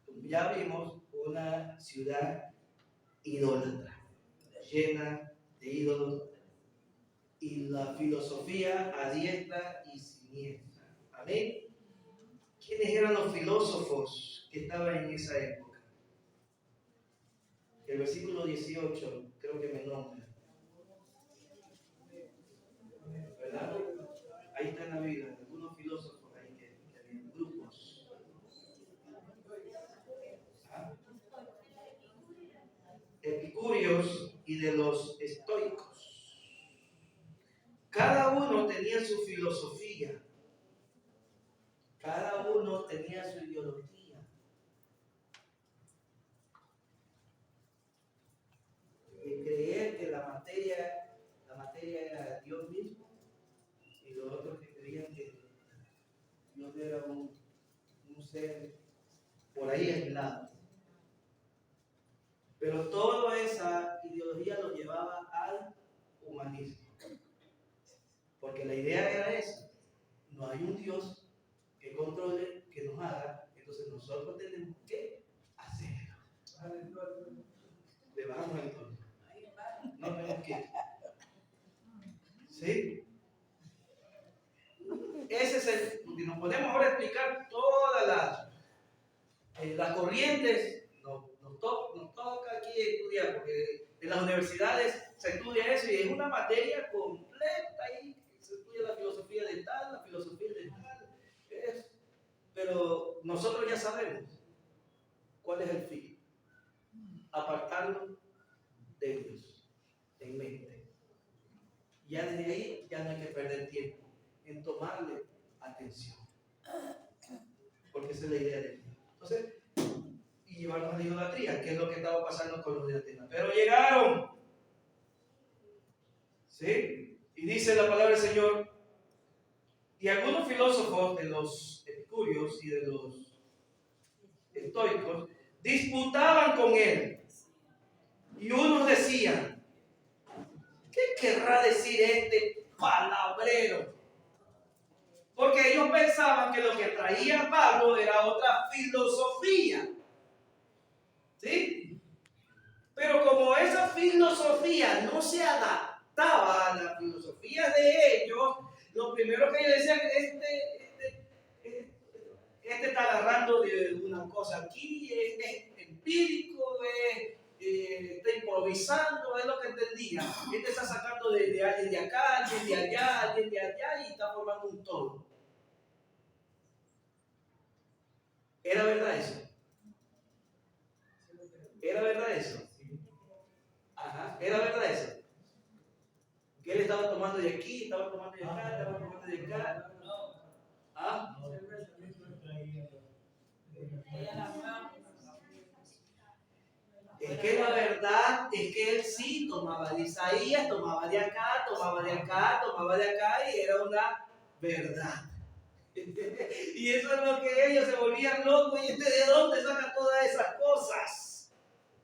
ya vimos, una ciudad idólatra, llena de ídolos, y la filosofía a diestra y siniestra. Amén. ¿Quiénes eran los filósofos que estaban en esa época? El versículo 18 creo que me nombra. ¿Verdad? Ahí está en la Biblia, algunos filósofos ahí que habían grupos. ¿Ah? Epicúreos y de los estoicos. Cada uno tenía su filosofía. Cada uno tenía su ideología. Y creer que la materia era Dios mismo, y los otros que creían que Dios era un ser por ahí aislado. Pero toda esa ideología lo llevaba al humanismo. Porque la idea era esa. No hay un Dios que controle, que nos haga, entonces nosotros tenemos que hacerlo. Le bajamos el tono. No tenemos que. ¿Sí? Ese es el. Porque nos podemos ahora explicar todas las corrientes. Nos toca aquí estudiar, porque en las universidades se estudia eso y es una materia completa ahí. Se estudia la filosofía de tal, la filosofía de tal. Pero nosotros ya sabemos cuál es el fin. Apartarlo de Dios en mente. Ya desde ahí ya no hay que perder tiempo en tomarle atención. Porque esa es la idea de Dios. Entonces, y llevarnos a la idolatría, que es lo que estaba pasando con los de Atenas. Pero llegaron. ¿Sí? Y dice la palabra del Señor. Y algunos filósofos de los epicúreos y de los estoicos disputaban con él. Y unos decían, ¿qué querrá decir este palabrero? Porque ellos pensaban que lo que traía Pablo era otra filosofía. ¿Sí? Pero como esa filosofía no se adaptaba a la filosofía de ellos, lo primero que ellos decían es este está agarrando de una cosa aquí, es empírico, está improvisando, es lo que entendía. Este está sacando de alguien de acá, alguien de allá, alguien de allá y está formando un todo. ¿Era verdad eso? ¿Era verdad eso? Ajá, ¿era verdad eso? Que él estaba tomando de aquí, estaba tomando de acá, estaba tomando de acá. ¿Ah? Es que la verdad es que él sí tomaba de Isaías, tomaba de acá, tomaba de acá, tomaba de acá y era una verdad. Y eso es lo que ellos se volvían locos. ¿Y de dónde saca todas esas cosas?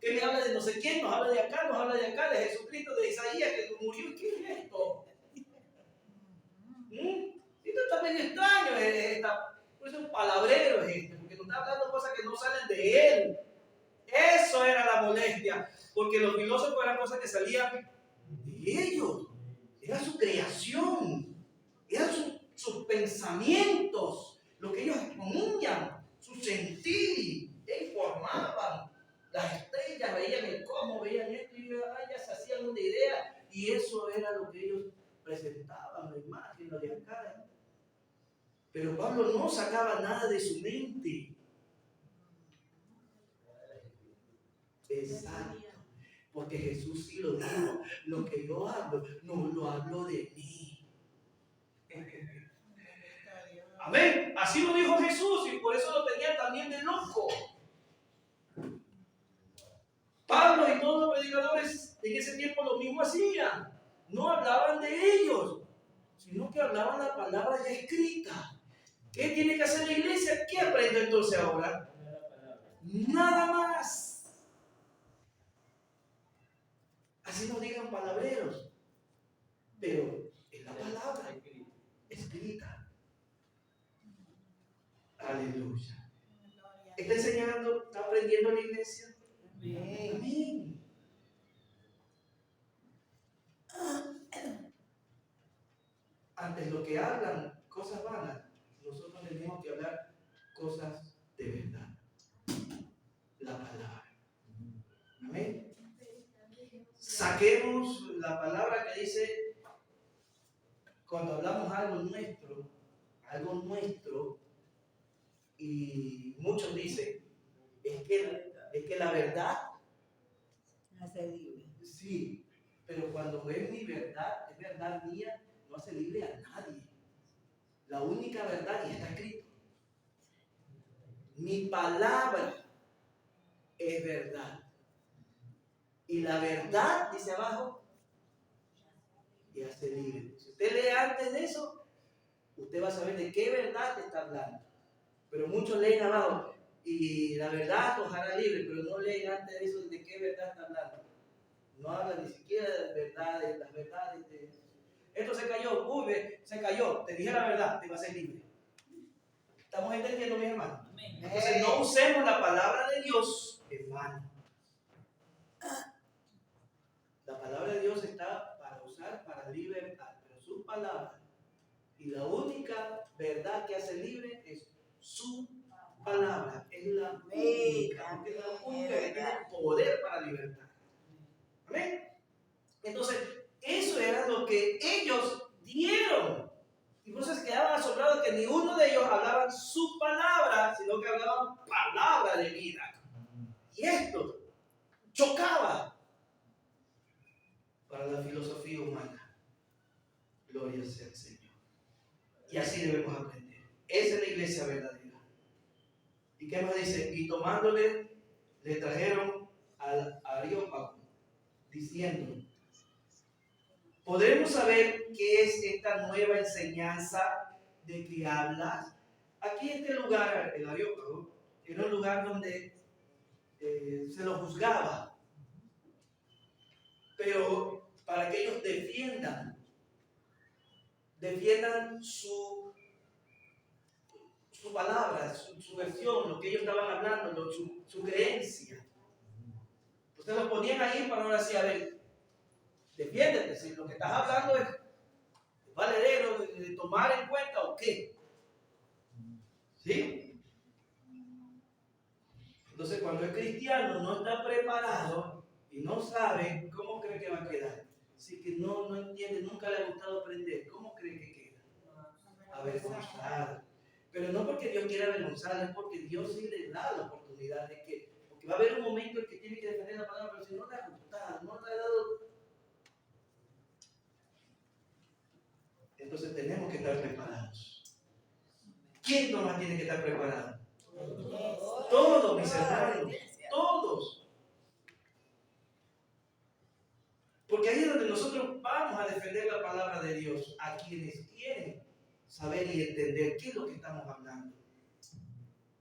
Que me habla de no sé quién, nos habla de acá, de Jesucristo, de Isaías que murió. ¿Qué es esto? Esto está medio extraño. Por eso es un palabrero porque nos está hablando cosas que no salen de él. Eso era la molestia, porque los filósofos eran cosas que salían de ellos, era su creación, eran sus pensamientos, lo que ellos exponían, su sentir, informaban. Las estrellas veían el cosmos, veían esto y ya se hacían una idea, y eso era lo que ellos presentaban, la imagen, lo de acá. Pero Pablo no sacaba nada de su mente. Exacto. Porque Jesús sí lo dijo, lo que yo hablo, no lo hablo de mí. Amén. Así lo dijo Jesús y por eso lo tenían también de loco. Pablo y todos los predicadores en ese tiempo lo mismo hacían. No hablaban de ellos, sino que hablaban la palabra ya escrita. ¿Qué tiene que hacer la iglesia? ¿Qué aprende entonces ahora? Nada más. Así nos digan palabreros, pero es la palabra escrita. Aleluya. ¿Está enseñando? ¿Está aprendiendo la iglesia? Amén. Antes lo que hablan cosas vanas, nosotros tenemos que hablar cosas de verdad. La palabra. Amén. Saquemos la palabra que dice, cuando hablamos algo nuestro, y muchos dicen, es que la verdad hace libre. sí, pero cuando es mi verdad, es verdad mía, no hace libre a nadie. La única verdad, y está escrito, mi palabra es verdad. Y la verdad, dice abajo, y hace libre. Si usted lee antes de eso, usted va a saber de qué verdad te está hablando. Pero muchos leen abajo, y la verdad os hará libre, pero no leen antes de eso de qué verdad está hablando. No habla ni siquiera de verdades, las verdades de esto se cayó, se cayó, te dije la verdad, te vas a ser libre. ¿Estamos entendiendo, mis hermanos? Entonces no usemos la palabra de Dios en vano. La palabra de Dios está para usar para libertad, pero su palabra y la única verdad que hace libre es su palabra, es la única, porque es la única que tiene poder para libertar. Amén. Entonces, eso era lo que ellos dieron. Y por eso se quedaban asombrados que ni uno de ellos hablaban su palabra, sino que hablaban palabra de vida. Y esto chocaba para la filosofía humana. Gloria sea al Señor. Y así debemos aprender. Esa es la iglesia verdadera. ¿Y qué más dice? Y tomándole, le trajeron al Areópago, diciendo, ¿podremos saber qué es esta nueva enseñanza de que hablas? Aquí este lugar, el Areópago, era un lugar donde se lo juzgaba, pero para que ellos defiendan su palabra, su versión, lo que ellos estaban hablando, su creencia. Ustedes lo ponían ahí para ahora sí, a ver, defiéndete, si lo que estás hablando es valedero, de tomar en cuenta o qué. ¿Sí? Entonces, cuando el cristiano no está preparado y no sabe, ¿cómo cree que va a quedar? Si que no entiende, nunca le ha gustado aprender, ¿cómo cree que queda? Avergonzado. Pero no porque Dios quiera avergonzar, es porque Dios sí le da la oportunidad de que, porque va a haber un momento en que tiene que defender la palabra, pero si no le ha gustado, no le ha dado. Entonces tenemos que estar preparados. ¿Quién nomás tiene que estar preparado? Todos, mis hermanos, todos. Porque ahí es donde nosotros vamos a defender la palabra de Dios a quienes quieren saber y entender qué es lo que estamos hablando.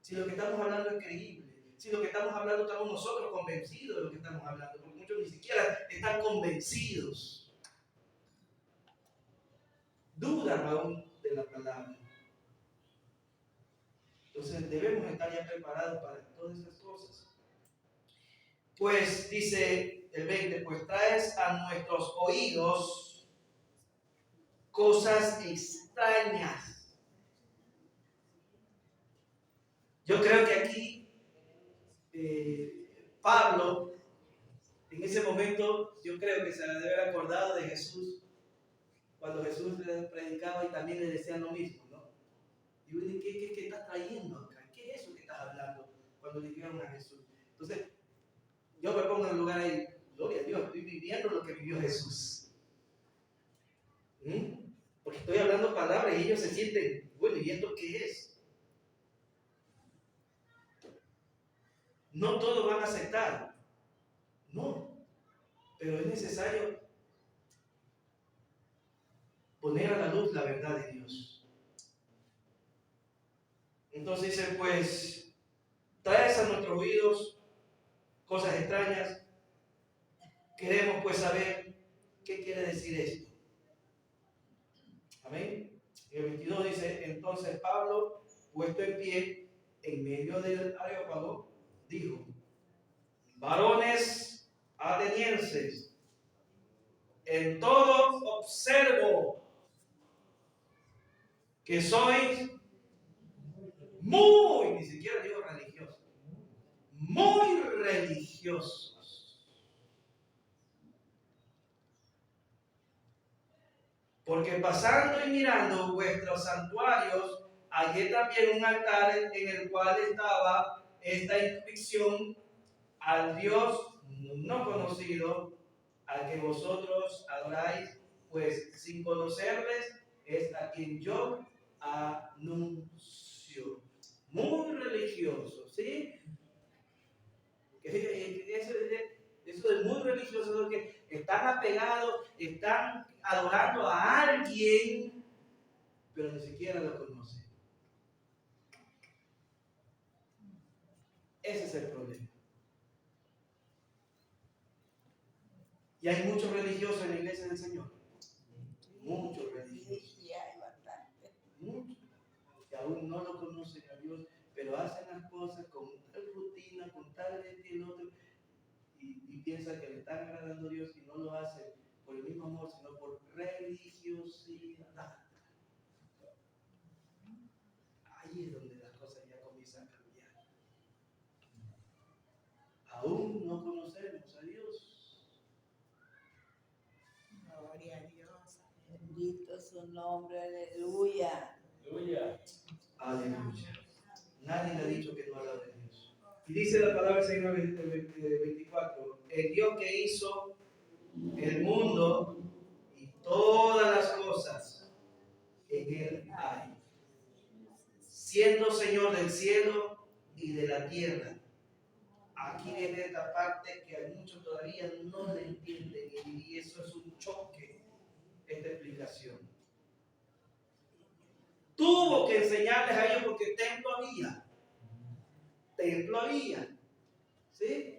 Si lo que estamos hablando es creíble, si lo que estamos hablando estamos nosotros convencidos de lo que estamos hablando, porque muchos ni siquiera están convencidos. Dudan aún de la palabra. Entonces debemos estar ya preparados para todas esas cosas. pues dice el 20, pues traes a nuestros oídos cosas extrañas. Yo creo que aquí Pablo, en ese momento, yo creo que se debe haber acordado de Jesús, cuando Jesús le predicaba y también le decían lo mismo, ¿no? Y ¿qué estás trayendo acá? ¿Qué es eso que estás hablando? Cuando le dijeron a Jesús. Entonces, yo me pongo en el lugar ahí, gloria a Dios, estoy viviendo lo que vivió Jesús. Porque estoy hablando palabras y ellos se sienten, bueno, ¿y esto qué es? No todos van a aceptar, no, pero es necesario poner a la luz la verdad de Dios. Entonces dice, pues, traes a nuestros oídos cosas extrañas. Queremos pues saber qué quiere decir esto. Amén. El 22 dice, entonces Pablo, puesto en pie en medio del Areópago, dijo, varones atenienses, en todo observo que sois muy, ni siquiera digo religiosos, muy religiosos. Porque pasando y mirando vuestros santuarios, hallé también un altar en el cual estaba esta inscripción: al Dios no conocido, al que vosotros adoráis, pues sin conocerles es a quien yo anuncio. Muy religioso, ¿sí? Eso de muy religioso es que están apegados, están adorando a alguien, pero ni siquiera lo conocen. Ese es el problema. Y hay muchos religiosos en la iglesia del Señor. Muchos religiosos. Sí, hay bastante. Muchos. Que aún no lo conocen a Dios, pero hacen las cosas con tal rutina, con tal de y el otro, y piensan que le están agradando a Dios y no lo hacen por el mismo amor, sino por religiosidad. Ahí es donde las cosas ya comienzan a cambiar. Aún no conocemos a Dios. Gloria a Dios. Bendito su nombre, aleluya. Aleluya. Aleluya. Nadie le ha dicho que no alabe a Dios. Y dice la palabra del Señor 24, el Dios que hizo el mundo y todas las cosas en él hay, siendo Señor del cielo y de la tierra. Aquí viene esta parte que a muchos todavía no le entienden, y eso es un choque, esta explicación. Tuvo que enseñarles a ellos porque templo había, ¿sí?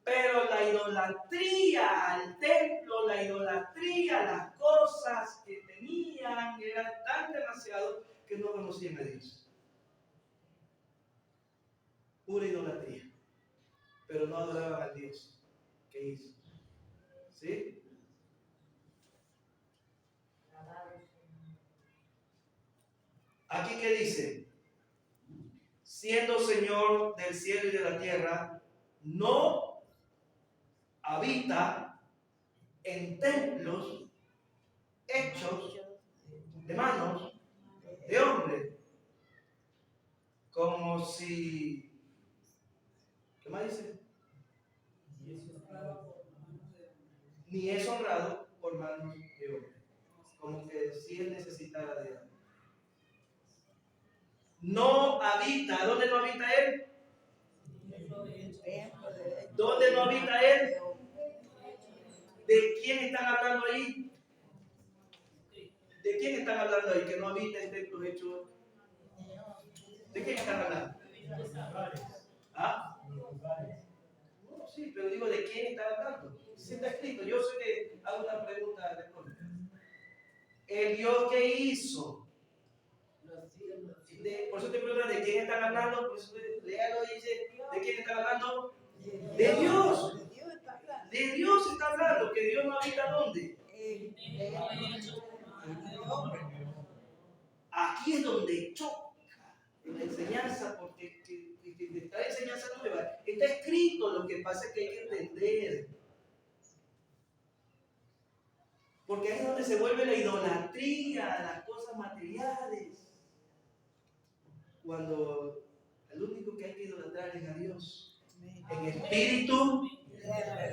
Pero la idolatría al templo, la idolatría, las cosas que tenían, eran tan demasiado que no conocían a Dios. Pura idolatría. Pero no adoraban a Dios que hizo. ¿Sí? Aquí que dice, siendo Señor del cielo y de la tierra, no habita en templos hechos de manos de hombre, como si, ¿qué más dice? Ni es honrado por manos de hombre, como que si él necesitara de algo. No habita, ¿dónde no habita él? ¿Dónde no habita él? ¿De quién están hablando ahí? ¿De quién están hablando ahí? Que no habita en templos hechos. ¿De quién están hablando? ¿Ah? No, sí, pero digo, ¿de quién están hablando? Sí está escrito. Yo sé que hago una pregunta retórica. El Dios que hizo. Por eso te pregunto, ¿de quién están hablando? Pues léalo y dice, ¿de quién están hablando? De Dios. De Dios está hablando. De Dios está hablando, que Dios no habita ¿dónde? Aquí es donde choca en la enseñanza, porque esta enseñanza nueva está escrito, lo que pasa es que hay que entender. Porque ahí es donde se vuelve la idolatría, las cosas materiales. Cuando el único que hay que idolatrar es a Dios. En espíritu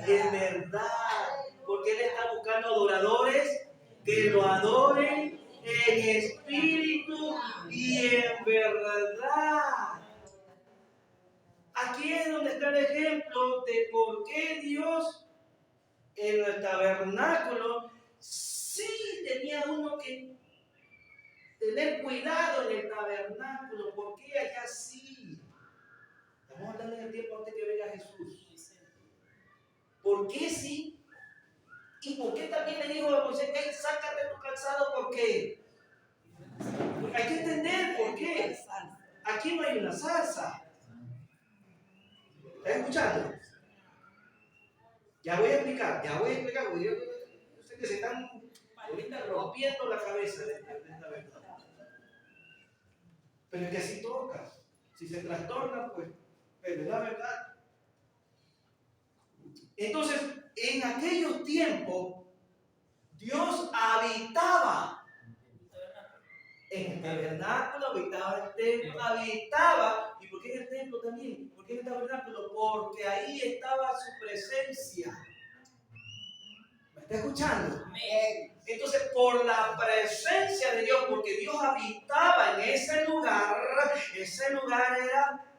y en verdad. Porque Él está buscando adoradores que lo adoren en espíritu y en verdad. Aquí es donde está el ejemplo de por qué Dios en el tabernáculo sí tenía uno que tener cuidado en el tabernáculo. ¿Por qué allá sí? Estamos hablando en el tiempo antes que venga Jesús. ¿Por qué sí? ¿Y por qué también le dijo a Moisés, hey, sácate tu calzado? ¿Por qué? Hay que entender por qué. Aquí no hay una salsa. ¿Estás escuchando? Ya voy a explicar, porque yo sé que se están ahorita rompiendo la cabeza de esta verdad. Pero es que así toca. Si se trastorna, pues, pero es la verdad. Entonces, en aquellos tiempos, Dios habitaba en el tabernáculo, habitaba en el templo, habitaba. ¿Y por qué en el templo también? ¿Por qué en el tabernáculo? Porque ahí estaba su presencia. ¿Me está escuchando? Entonces, por la presencia de Dios, porque Dios habitaba en ese lugar era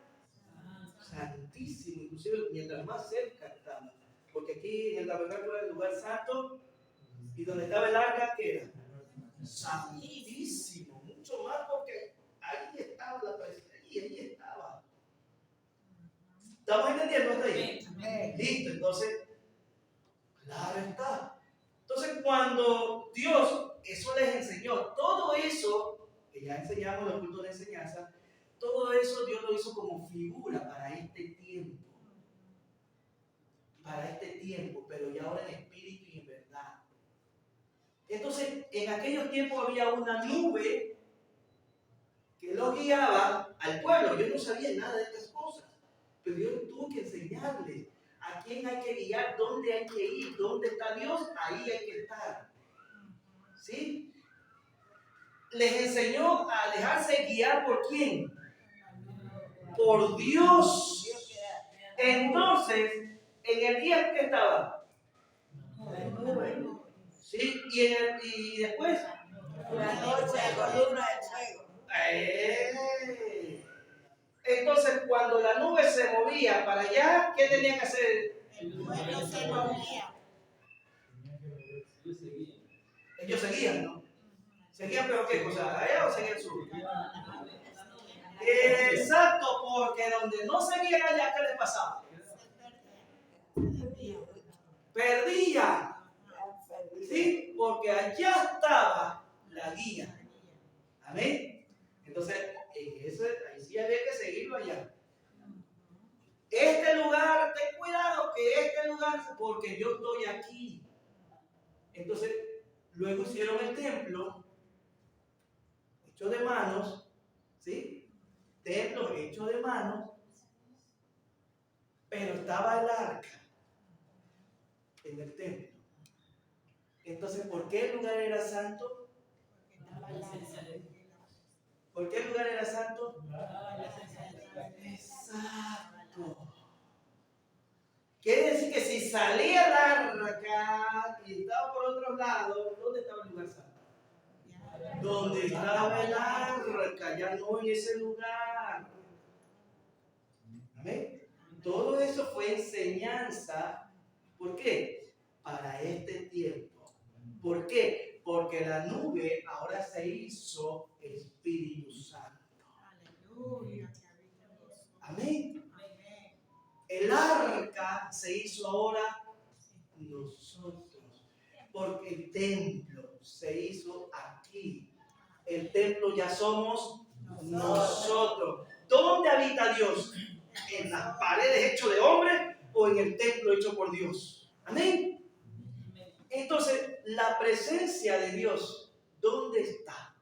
santísimo, inclusive mientras más cerca estaba. Porque aquí en el tabernáculo era el lugar santo, y donde estaba el arca, ¿qué era? Santísimo, mucho más, porque ahí estaba la presencia, y ahí estaba. ¿Estamos entendiendo hasta ahí? Listo, entonces, claro está. Entonces, cuando Dios, eso les enseñó, todo eso, que ya enseñamos en los cultos de enseñanza, todo eso Dios lo hizo como figura para este tiempo. Para este tiempo, pero ya ahora en espíritu y en verdad. Entonces, en aquellos tiempos había una nube que lo guiaba al pueblo. Yo no sabía nada de estas cosas, pero Dios tuvo que enseñarles a quién hay que guiar, dónde hay que ir, dónde está Dios, ahí hay que estar. ¿Sí? Les enseñó a dejarse guiar por quién. Por Dios. Entonces, en el día que estaba. ¿Sí? Y después. La noche, columna de fuego. Entonces, cuando la nube se movía para allá, ¿qué tenía que hacer? El pueblo se movía. Ellos seguían, ¿no? ¿Seguían pero qué cosa? ¿Allá o seguían sur? Exacto, porque donde no seguían allá, ¿qué les pasaba? Perdían. ¿Sí? Porque allá estaba la guía. Amén. Entonces, ahí sí había que seguirlo allá. Este lugar, ten cuidado que este lugar, porque yo estoy aquí. Entonces, luego hicieron el templo, hecho de manos, ¿sí? Templo hecho de manos, pero estaba el arca en el templo. Entonces, ¿por qué el lugar era santo? ¿Por qué el lugar era santo? Exacto. Quiere decir que si salía el arca y estaba por otro lado, ¿dónde estaba el lugar santo? Donde estaba el arca, ya no en ese lugar. Amén. Todo eso fue enseñanza. ¿Por qué? Para este tiempo. ¿Por qué? Porque la nube ahora se hizo Espíritu Santo. Aleluya. Amén. El arca se hizo ahora nosotros. Porque el templo se hizo aquí. El templo ya somos nosotros. ¿Dónde habita Dios? ¿En las paredes hechas de hombre o en el templo hecho por Dios. Amén. Entonces, la presencia de Dios, ¿dónde está?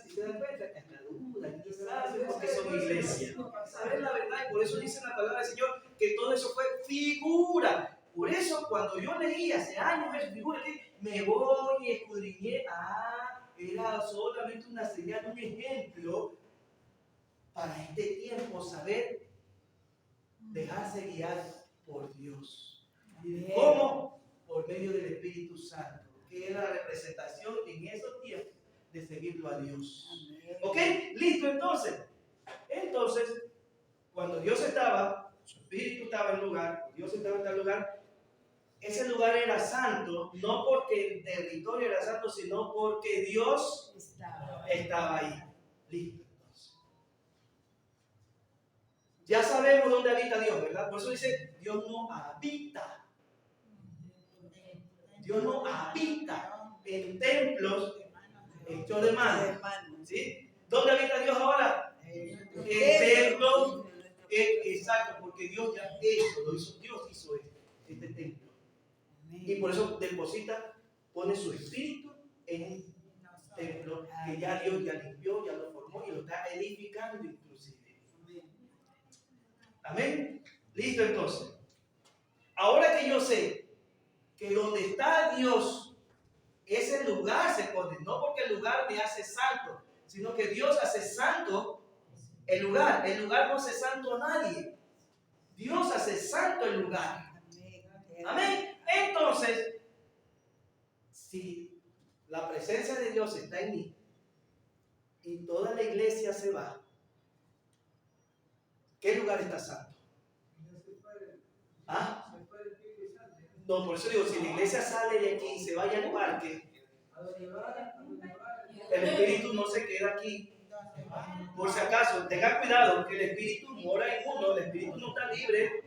Si se dan cuenta que hasta duda, ¿quién sabe por qué son iglesia? ¿Saben la verdad? Y por eso dice la palabra del Señor que todo eso fue figura. Por eso cuando yo leí hace años eso, figura, que me voy y escudriñé, era solamente una señal, un ejemplo para este tiempo saber dejarse guiar por Dios. ¿Cómo? Por medio del Espíritu Santo, que era la representación en esos tiempos de seguirlo a Dios. ¿Ok? Listo, entonces. Entonces, cuando Dios estaba, su Espíritu estaba en el lugar, Dios estaba en tal lugar, ese lugar era santo, no porque el territorio era santo, sino porque Dios estaba ahí. Listo, entonces. Ya sabemos dónde habita Dios, ¿verdad? Por eso dice, Dios no habita. Dios no habita en templos hechos de mano. ¿Sí? ¿Dónde habita Dios ahora? En templos. Exacto, porque Dios ya hizo, Dios hizo este templo. Y por eso deposita, pone su espíritu en un templo que ya Dios ya limpió, ya lo formó y lo está edificando inclusive. Amén. Listo, entonces. Ahora que yo sé que donde está Dios, ese lugar se pone, no porque el lugar me hace santo, sino que Dios hace santo el lugar. El lugar no hace santo a nadie. Dios hace santo el lugar. Amén. Entonces, si la presencia de Dios está en mí y toda la iglesia se va, ¿qué lugar está santo? ¿Ah? No, por eso digo, si la iglesia sale de aquí y se vaya al parque, el espíritu no se queda aquí. Por si acaso, tenga cuidado, que el espíritu mora en uno, el espíritu no está libre.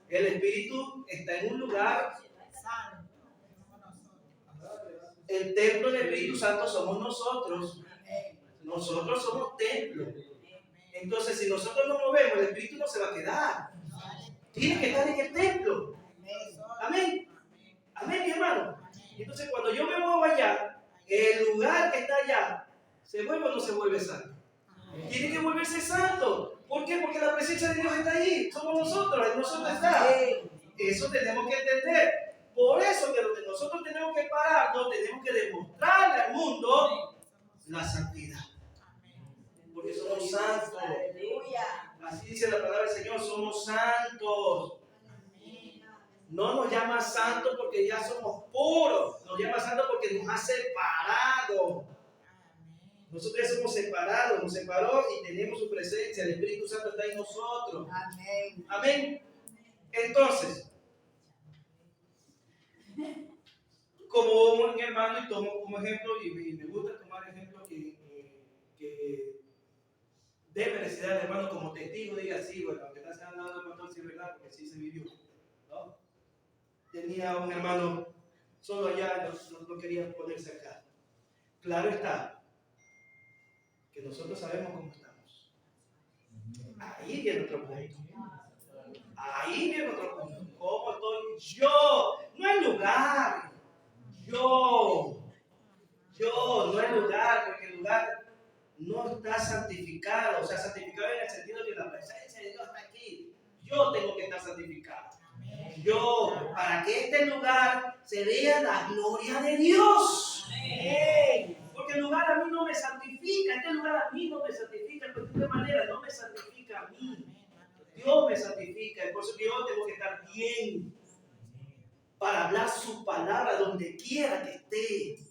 El espíritu está en un lugar. El templo del Espíritu Santo somos nosotros. Nosotros somos templo. Entonces, si nosotros no movemos, el espíritu no se va a quedar. Tiene que estar en el templo. Amén. Amén, mi hermano. Entonces, cuando yo me muevo allá, el lugar que está allá, ¿se vuelve o no se vuelve santo? Tiene que volverse santo. ¿Por qué? Porque la presencia de Dios está ahí. Somos nosotros, en nosotros está. Eso tenemos que entender. Por eso que donde nosotros tenemos que pararnos, tenemos que demostrarle al mundo la santidad. Porque somos santos. Así dice la palabra del Señor, somos santos. No nos llama santos porque ya somos puros. Nos llama santos porque nos ha separado. Nosotros ya somos separados, nos separó y tenemos su presencia. El Espíritu Santo está en nosotros. Amén. Amén. Entonces, como un hermano, y tomo como ejemplo, y me gusta tomar ejemplos que de felicidad al hermano como testigo, diga sí, bueno, aunque está hablando del pastor, sí es verdad, porque sí se vivió, ¿no? Tenía un hermano solo allá, no quería ponerse acá. Claro está, que nosotros sabemos cómo estamos. Ahí viene otro punto. Ahí viene otro punto. ¿Cómo estoy yo? No hay lugar. Yo, no hay lugar, porque el lugar no está santificado. O sea, santificado en el sentido de que la presencia de Dios está aquí. Yo tengo que estar santificado. Yo, para que este lugar se vea la gloria de Dios. Porque el lugar a mí no me santifica. Este lugar a mí no me santifica. De cualquier manera, no me santifica a mí. Dios me santifica. Y por eso yo tengo que estar bien para hablar su palabra donde quiera que esté.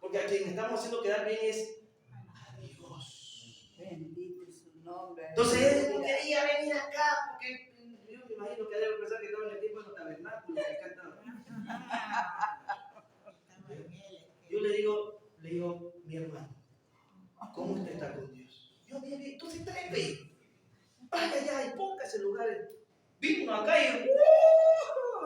Porque a quien estamos haciendo quedar bien es a Dios. Bendito su nombre. Entonces él no quería venir acá porque yo me imagino que debe pensar que estaba en el tiempo de los tabernáculos que cantaba. Yo le digo, mi hermano, ¿cómo usted está con Dios? Yo bien, entonces trepe. Vaya allá y póngase en lugares. Vino acá y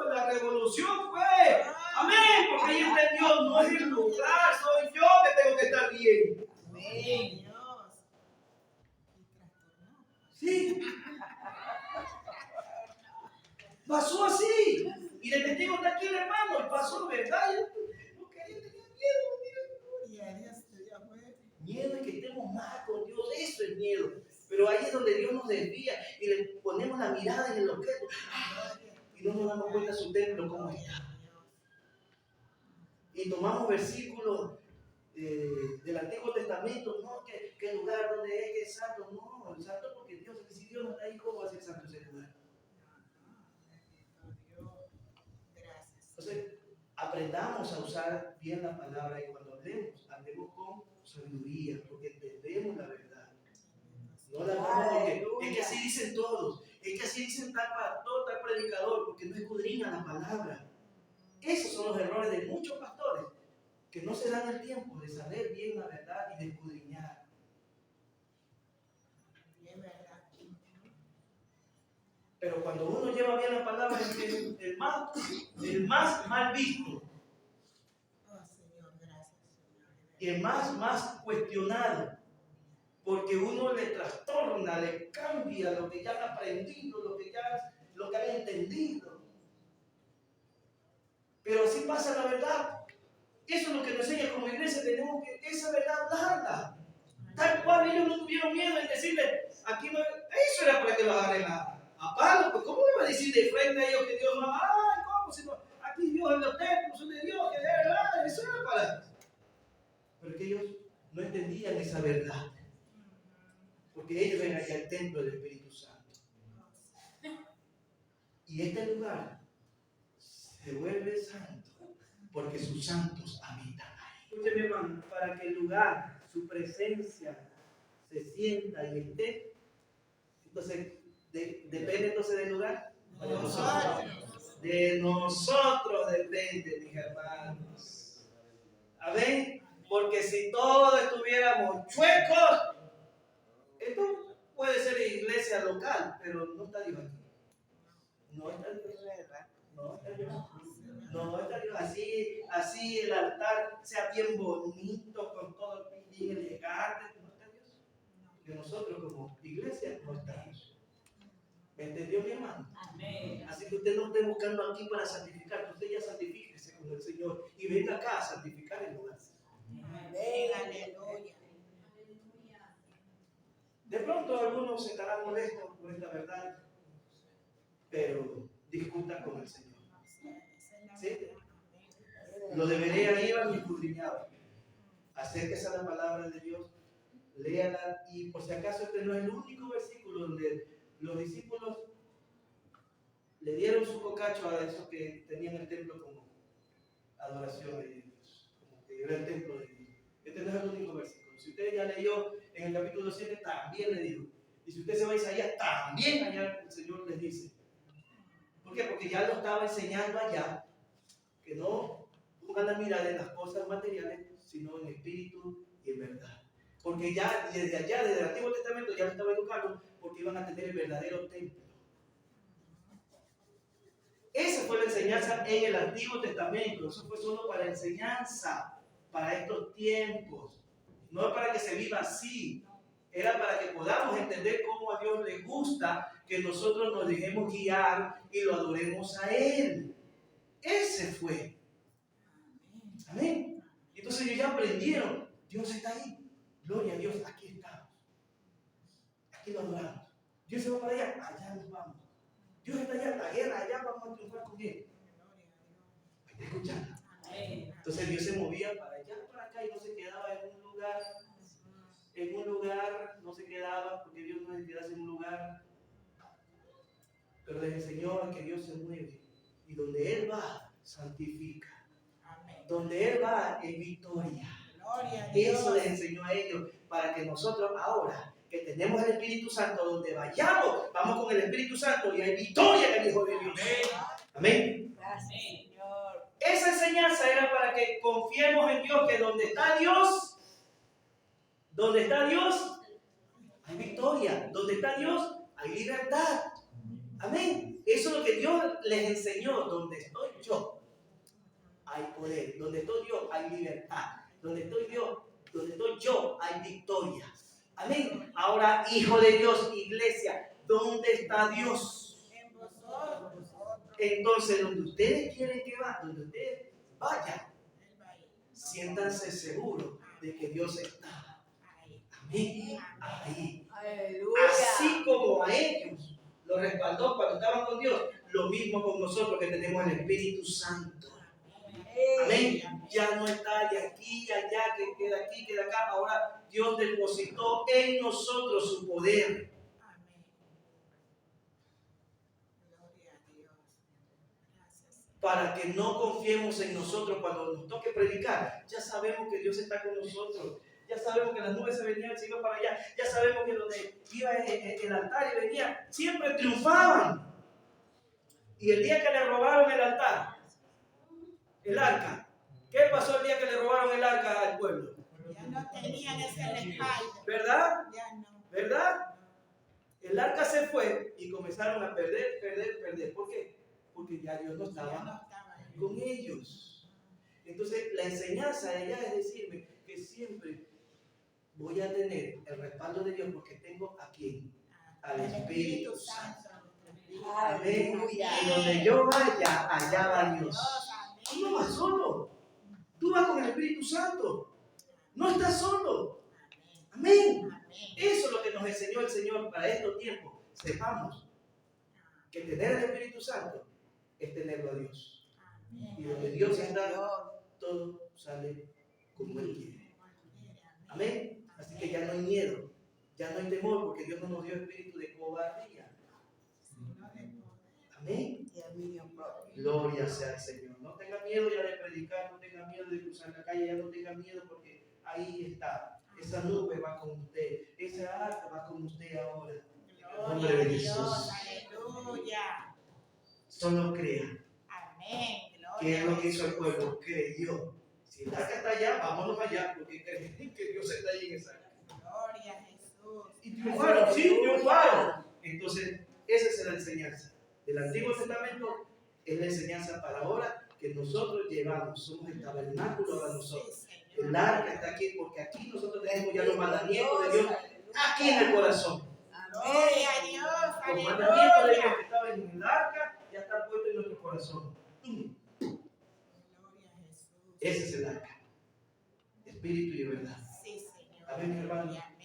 la revolución fue. Amén, porque ahí entendió, no es el lugar, soy yo que tengo que estar bien. Amén. Pasó así. Y el testigo está aquí, el hermano, y pasó, ¿verdad? Yo no quería, tenía miedo, Y a Dios te dio fue. miedo de que estemos mal con Dios, eso es miedo. Pero ahí es donde Dios nos desvía y le ponemos la mirada en el objeto. Y no nos damos cuenta de su templo cómo está. Y tomamos versículos del Antiguo Testamento, no, que el lugar donde es que es santo, no, el santo porque Dios, si Dios no está ahí, ¿cómo va a ser santo ese lugar? Entonces, aprendamos a usar bien la palabra y cuando hablemos con sabiduría, porque entendemos la verdad. No la hablamos porque es que así dicen todos, es que así dicen tal pastor, tal predicador, porque no escudriñan la palabra. Esos son los errores de muchos pastores, que no se dan el tiempo de saber bien la verdad y de escudriñar. Pero cuando uno lleva bien la palabra, es el más mal visto. Y el más cuestionado. Porque uno le trastorna, le cambia lo que ya han aprendido, lo que han entendido. Pero así pasa la verdad. Eso es lo que nos enseña como iglesia, tenemos que esa verdad hablarla. Tal cual ellos no tuvieron miedo en decirle, aquí no, eso era para que lo agarren a palo, pues ¿cómo le va a decir de frente a ellos que Dios no, ay, ¿cómo? Si no, aquí Dios en los templos son de Dios, que de verdad, eso era para. Pero que ellos no entendían esa verdad, porque ellos eran ya el templo del Espíritu Santo. Y este lugar se vuelve santo, porque sus santos habitan ahí. Escúcheme, hermano, para que el lugar, su presencia, se sienta y esté, entonces, ¿depende entonces del lugar? De nosotros. De nosotros depende, mis hermanos. Amén. Porque si todos estuviéramos chuecos, esto puede ser iglesia local, pero no está Dios aquí. No está Dios. No está Dios. No está Dios. Así el altar sea bien bonito, con todo bien elegante. No está Dios. Que nosotros como iglesia no estamos. ¿Me entendió, mi hermano? Amén. Así que usted no esté buscando aquí para santificar, usted ya santifíquese con el Señor y venga acá a santificar el lugar. Amén, aleluya. De pronto algunos estarán molestos por esta verdad, pero discutan con el Señor. ¿Sí? Lo debería ir a mi escudriñado. Acérquese a la palabra de Dios, léala, y por si acaso este no es el único versículo donde los discípulos le dieron su cocacho a esos que tenían el templo como adoración de Dios, como que era el templo de Dios. Este no es el único versículo. Si usted ya leyó en el capítulo 7, también le dijo. Y si usted se va a Isaías, también allá el Señor les dice. ¿Por qué? Porque ya lo estaba enseñando allá, que no pongan la mirada en las cosas materiales, sino en espíritu y en verdad. Porque ya desde allá, desde el Antiguo Testamento, ya lo estaba educando, porque iban a tener el verdadero templo. Esa fue la enseñanza en el Antiguo Testamento. Eso fue solo para enseñanza, para estos tiempos. No para que se viva así. Era para que podamos entender cómo a Dios le gusta que nosotros nos dejemos guiar y lo adoremos a Él. Ese fue. Amén. Entonces ellos ya aprendieron. Dios está ahí. Gloria a Dios, aquí estamos. Aquí lo adoramos. Dios se va para allá, allá nos vamos. Dios está allá en la guerra, allá vamos a triunfar con Él. ¿Me está escuchando? Entonces Dios se movía para allá, para acá y no se quedaba en un lugar. En un lugar no se quedaba, porque Dios no se quedase en un lugar. Pero les enseñó a que Dios se mueve. Y donde Él va, santifica. Donde Él va, es victoria. Eso les enseñó a ellos para que nosotros ahora que tenemos el Espíritu Santo, donde vayamos, vamos con el Espíritu Santo y hay victoria en el Hijo de Dios. Amén. Gracias, Señor. Esa enseñanza era para que confiemos en Dios, que donde está Dios, hay victoria. Donde está Dios, hay libertad. Amén. Eso es lo que Dios les enseñó. Donde estoy yo, hay poder. Donde estoy yo, hay libertad. Donde estoy yo, hay victoria. Amén. Ahora, hijo de Dios, iglesia, ¿dónde está Dios? En vosotros. Entonces, donde ustedes quieren que va, donde ustedes vayan, siéntanse seguros de que Dios está. Amén. Ahí. Aleluya. Así como a ellos lo respaldó cuando estaban con Dios, lo mismo con nosotros que tenemos el Espíritu Santo. Amén. Ya no está de aquí, allá, que queda aquí, queda acá. Ahora Dios depositó en nosotros su poder. Para que no confiemos en nosotros cuando nos toque predicar. Ya sabemos que Dios está con nosotros. Ya sabemos que las nubes se venían, se iban para allá. Ya sabemos que donde iba el altar y venía, siempre triunfaban. Y el día que le robaron el altar, el arca, ¿qué pasó el día que le robaron el arca al pueblo? Ya no tenían ese respaldo. ¿Verdad? Ya no. ¿Verdad? El arca se fue y comenzaron a perder. ¿Por qué? Porque ya Dios no Ya no estaba estaba ahí. con ellos. Entonces, la enseñanza de ella es decirme que siempre voy a tener el respaldo de Dios porque tengo a quién, al Espíritu Santo. Amén. Aleluya. Y donde yo vaya, allá va Dios. Tú Amén. no vas solo. Tú vas con el Espíritu Santo. No estás solo. Amén. Amén. Eso es lo que nos enseñó el Señor para estos tiempos. Sepamos que tener el Espíritu Santo es tenerlo a Dios. Y donde Dios está, todo sale como Él quiere. Amén. Así que ya no hay miedo, ya no hay temor, porque Dios no nos dio espíritu de cobardía. Amén. Y el niño propio. Gloria sea al Señor. No tenga miedo ya de predicar, no tenga miedo de cruzar la calle, ya no tenga miedo porque ahí está. Esa nube va con usted, esa arca va con usted ahora. Gloria a Dios. Aleluya. Solo crea. Amén. ¿Qué es lo que hizo el pueblo? Creyó. Si el arca está allá, vámonos allá, porque creen que Dios está ahí en esa arca. Gloria a Jesús. Y triunfaron, sí, triunfaron. Entonces, esa es la enseñanza. Del Antiguo Testamento es la enseñanza para ahora que nosotros llevamos. Somos el tabernáculo para nosotros. El arca está aquí porque aquí nosotros tenemos ya los mandamientos de Dios aquí en el corazón. Gloria a Dios. Los mandamientos de Dios Aleluya. que estaban en el arca ya están puestos en nuestro corazón. Gloria a Jesús. Ese es el arca. Espíritu y verdad. Sí, Señor. Amén, mi hermano. Aleluya.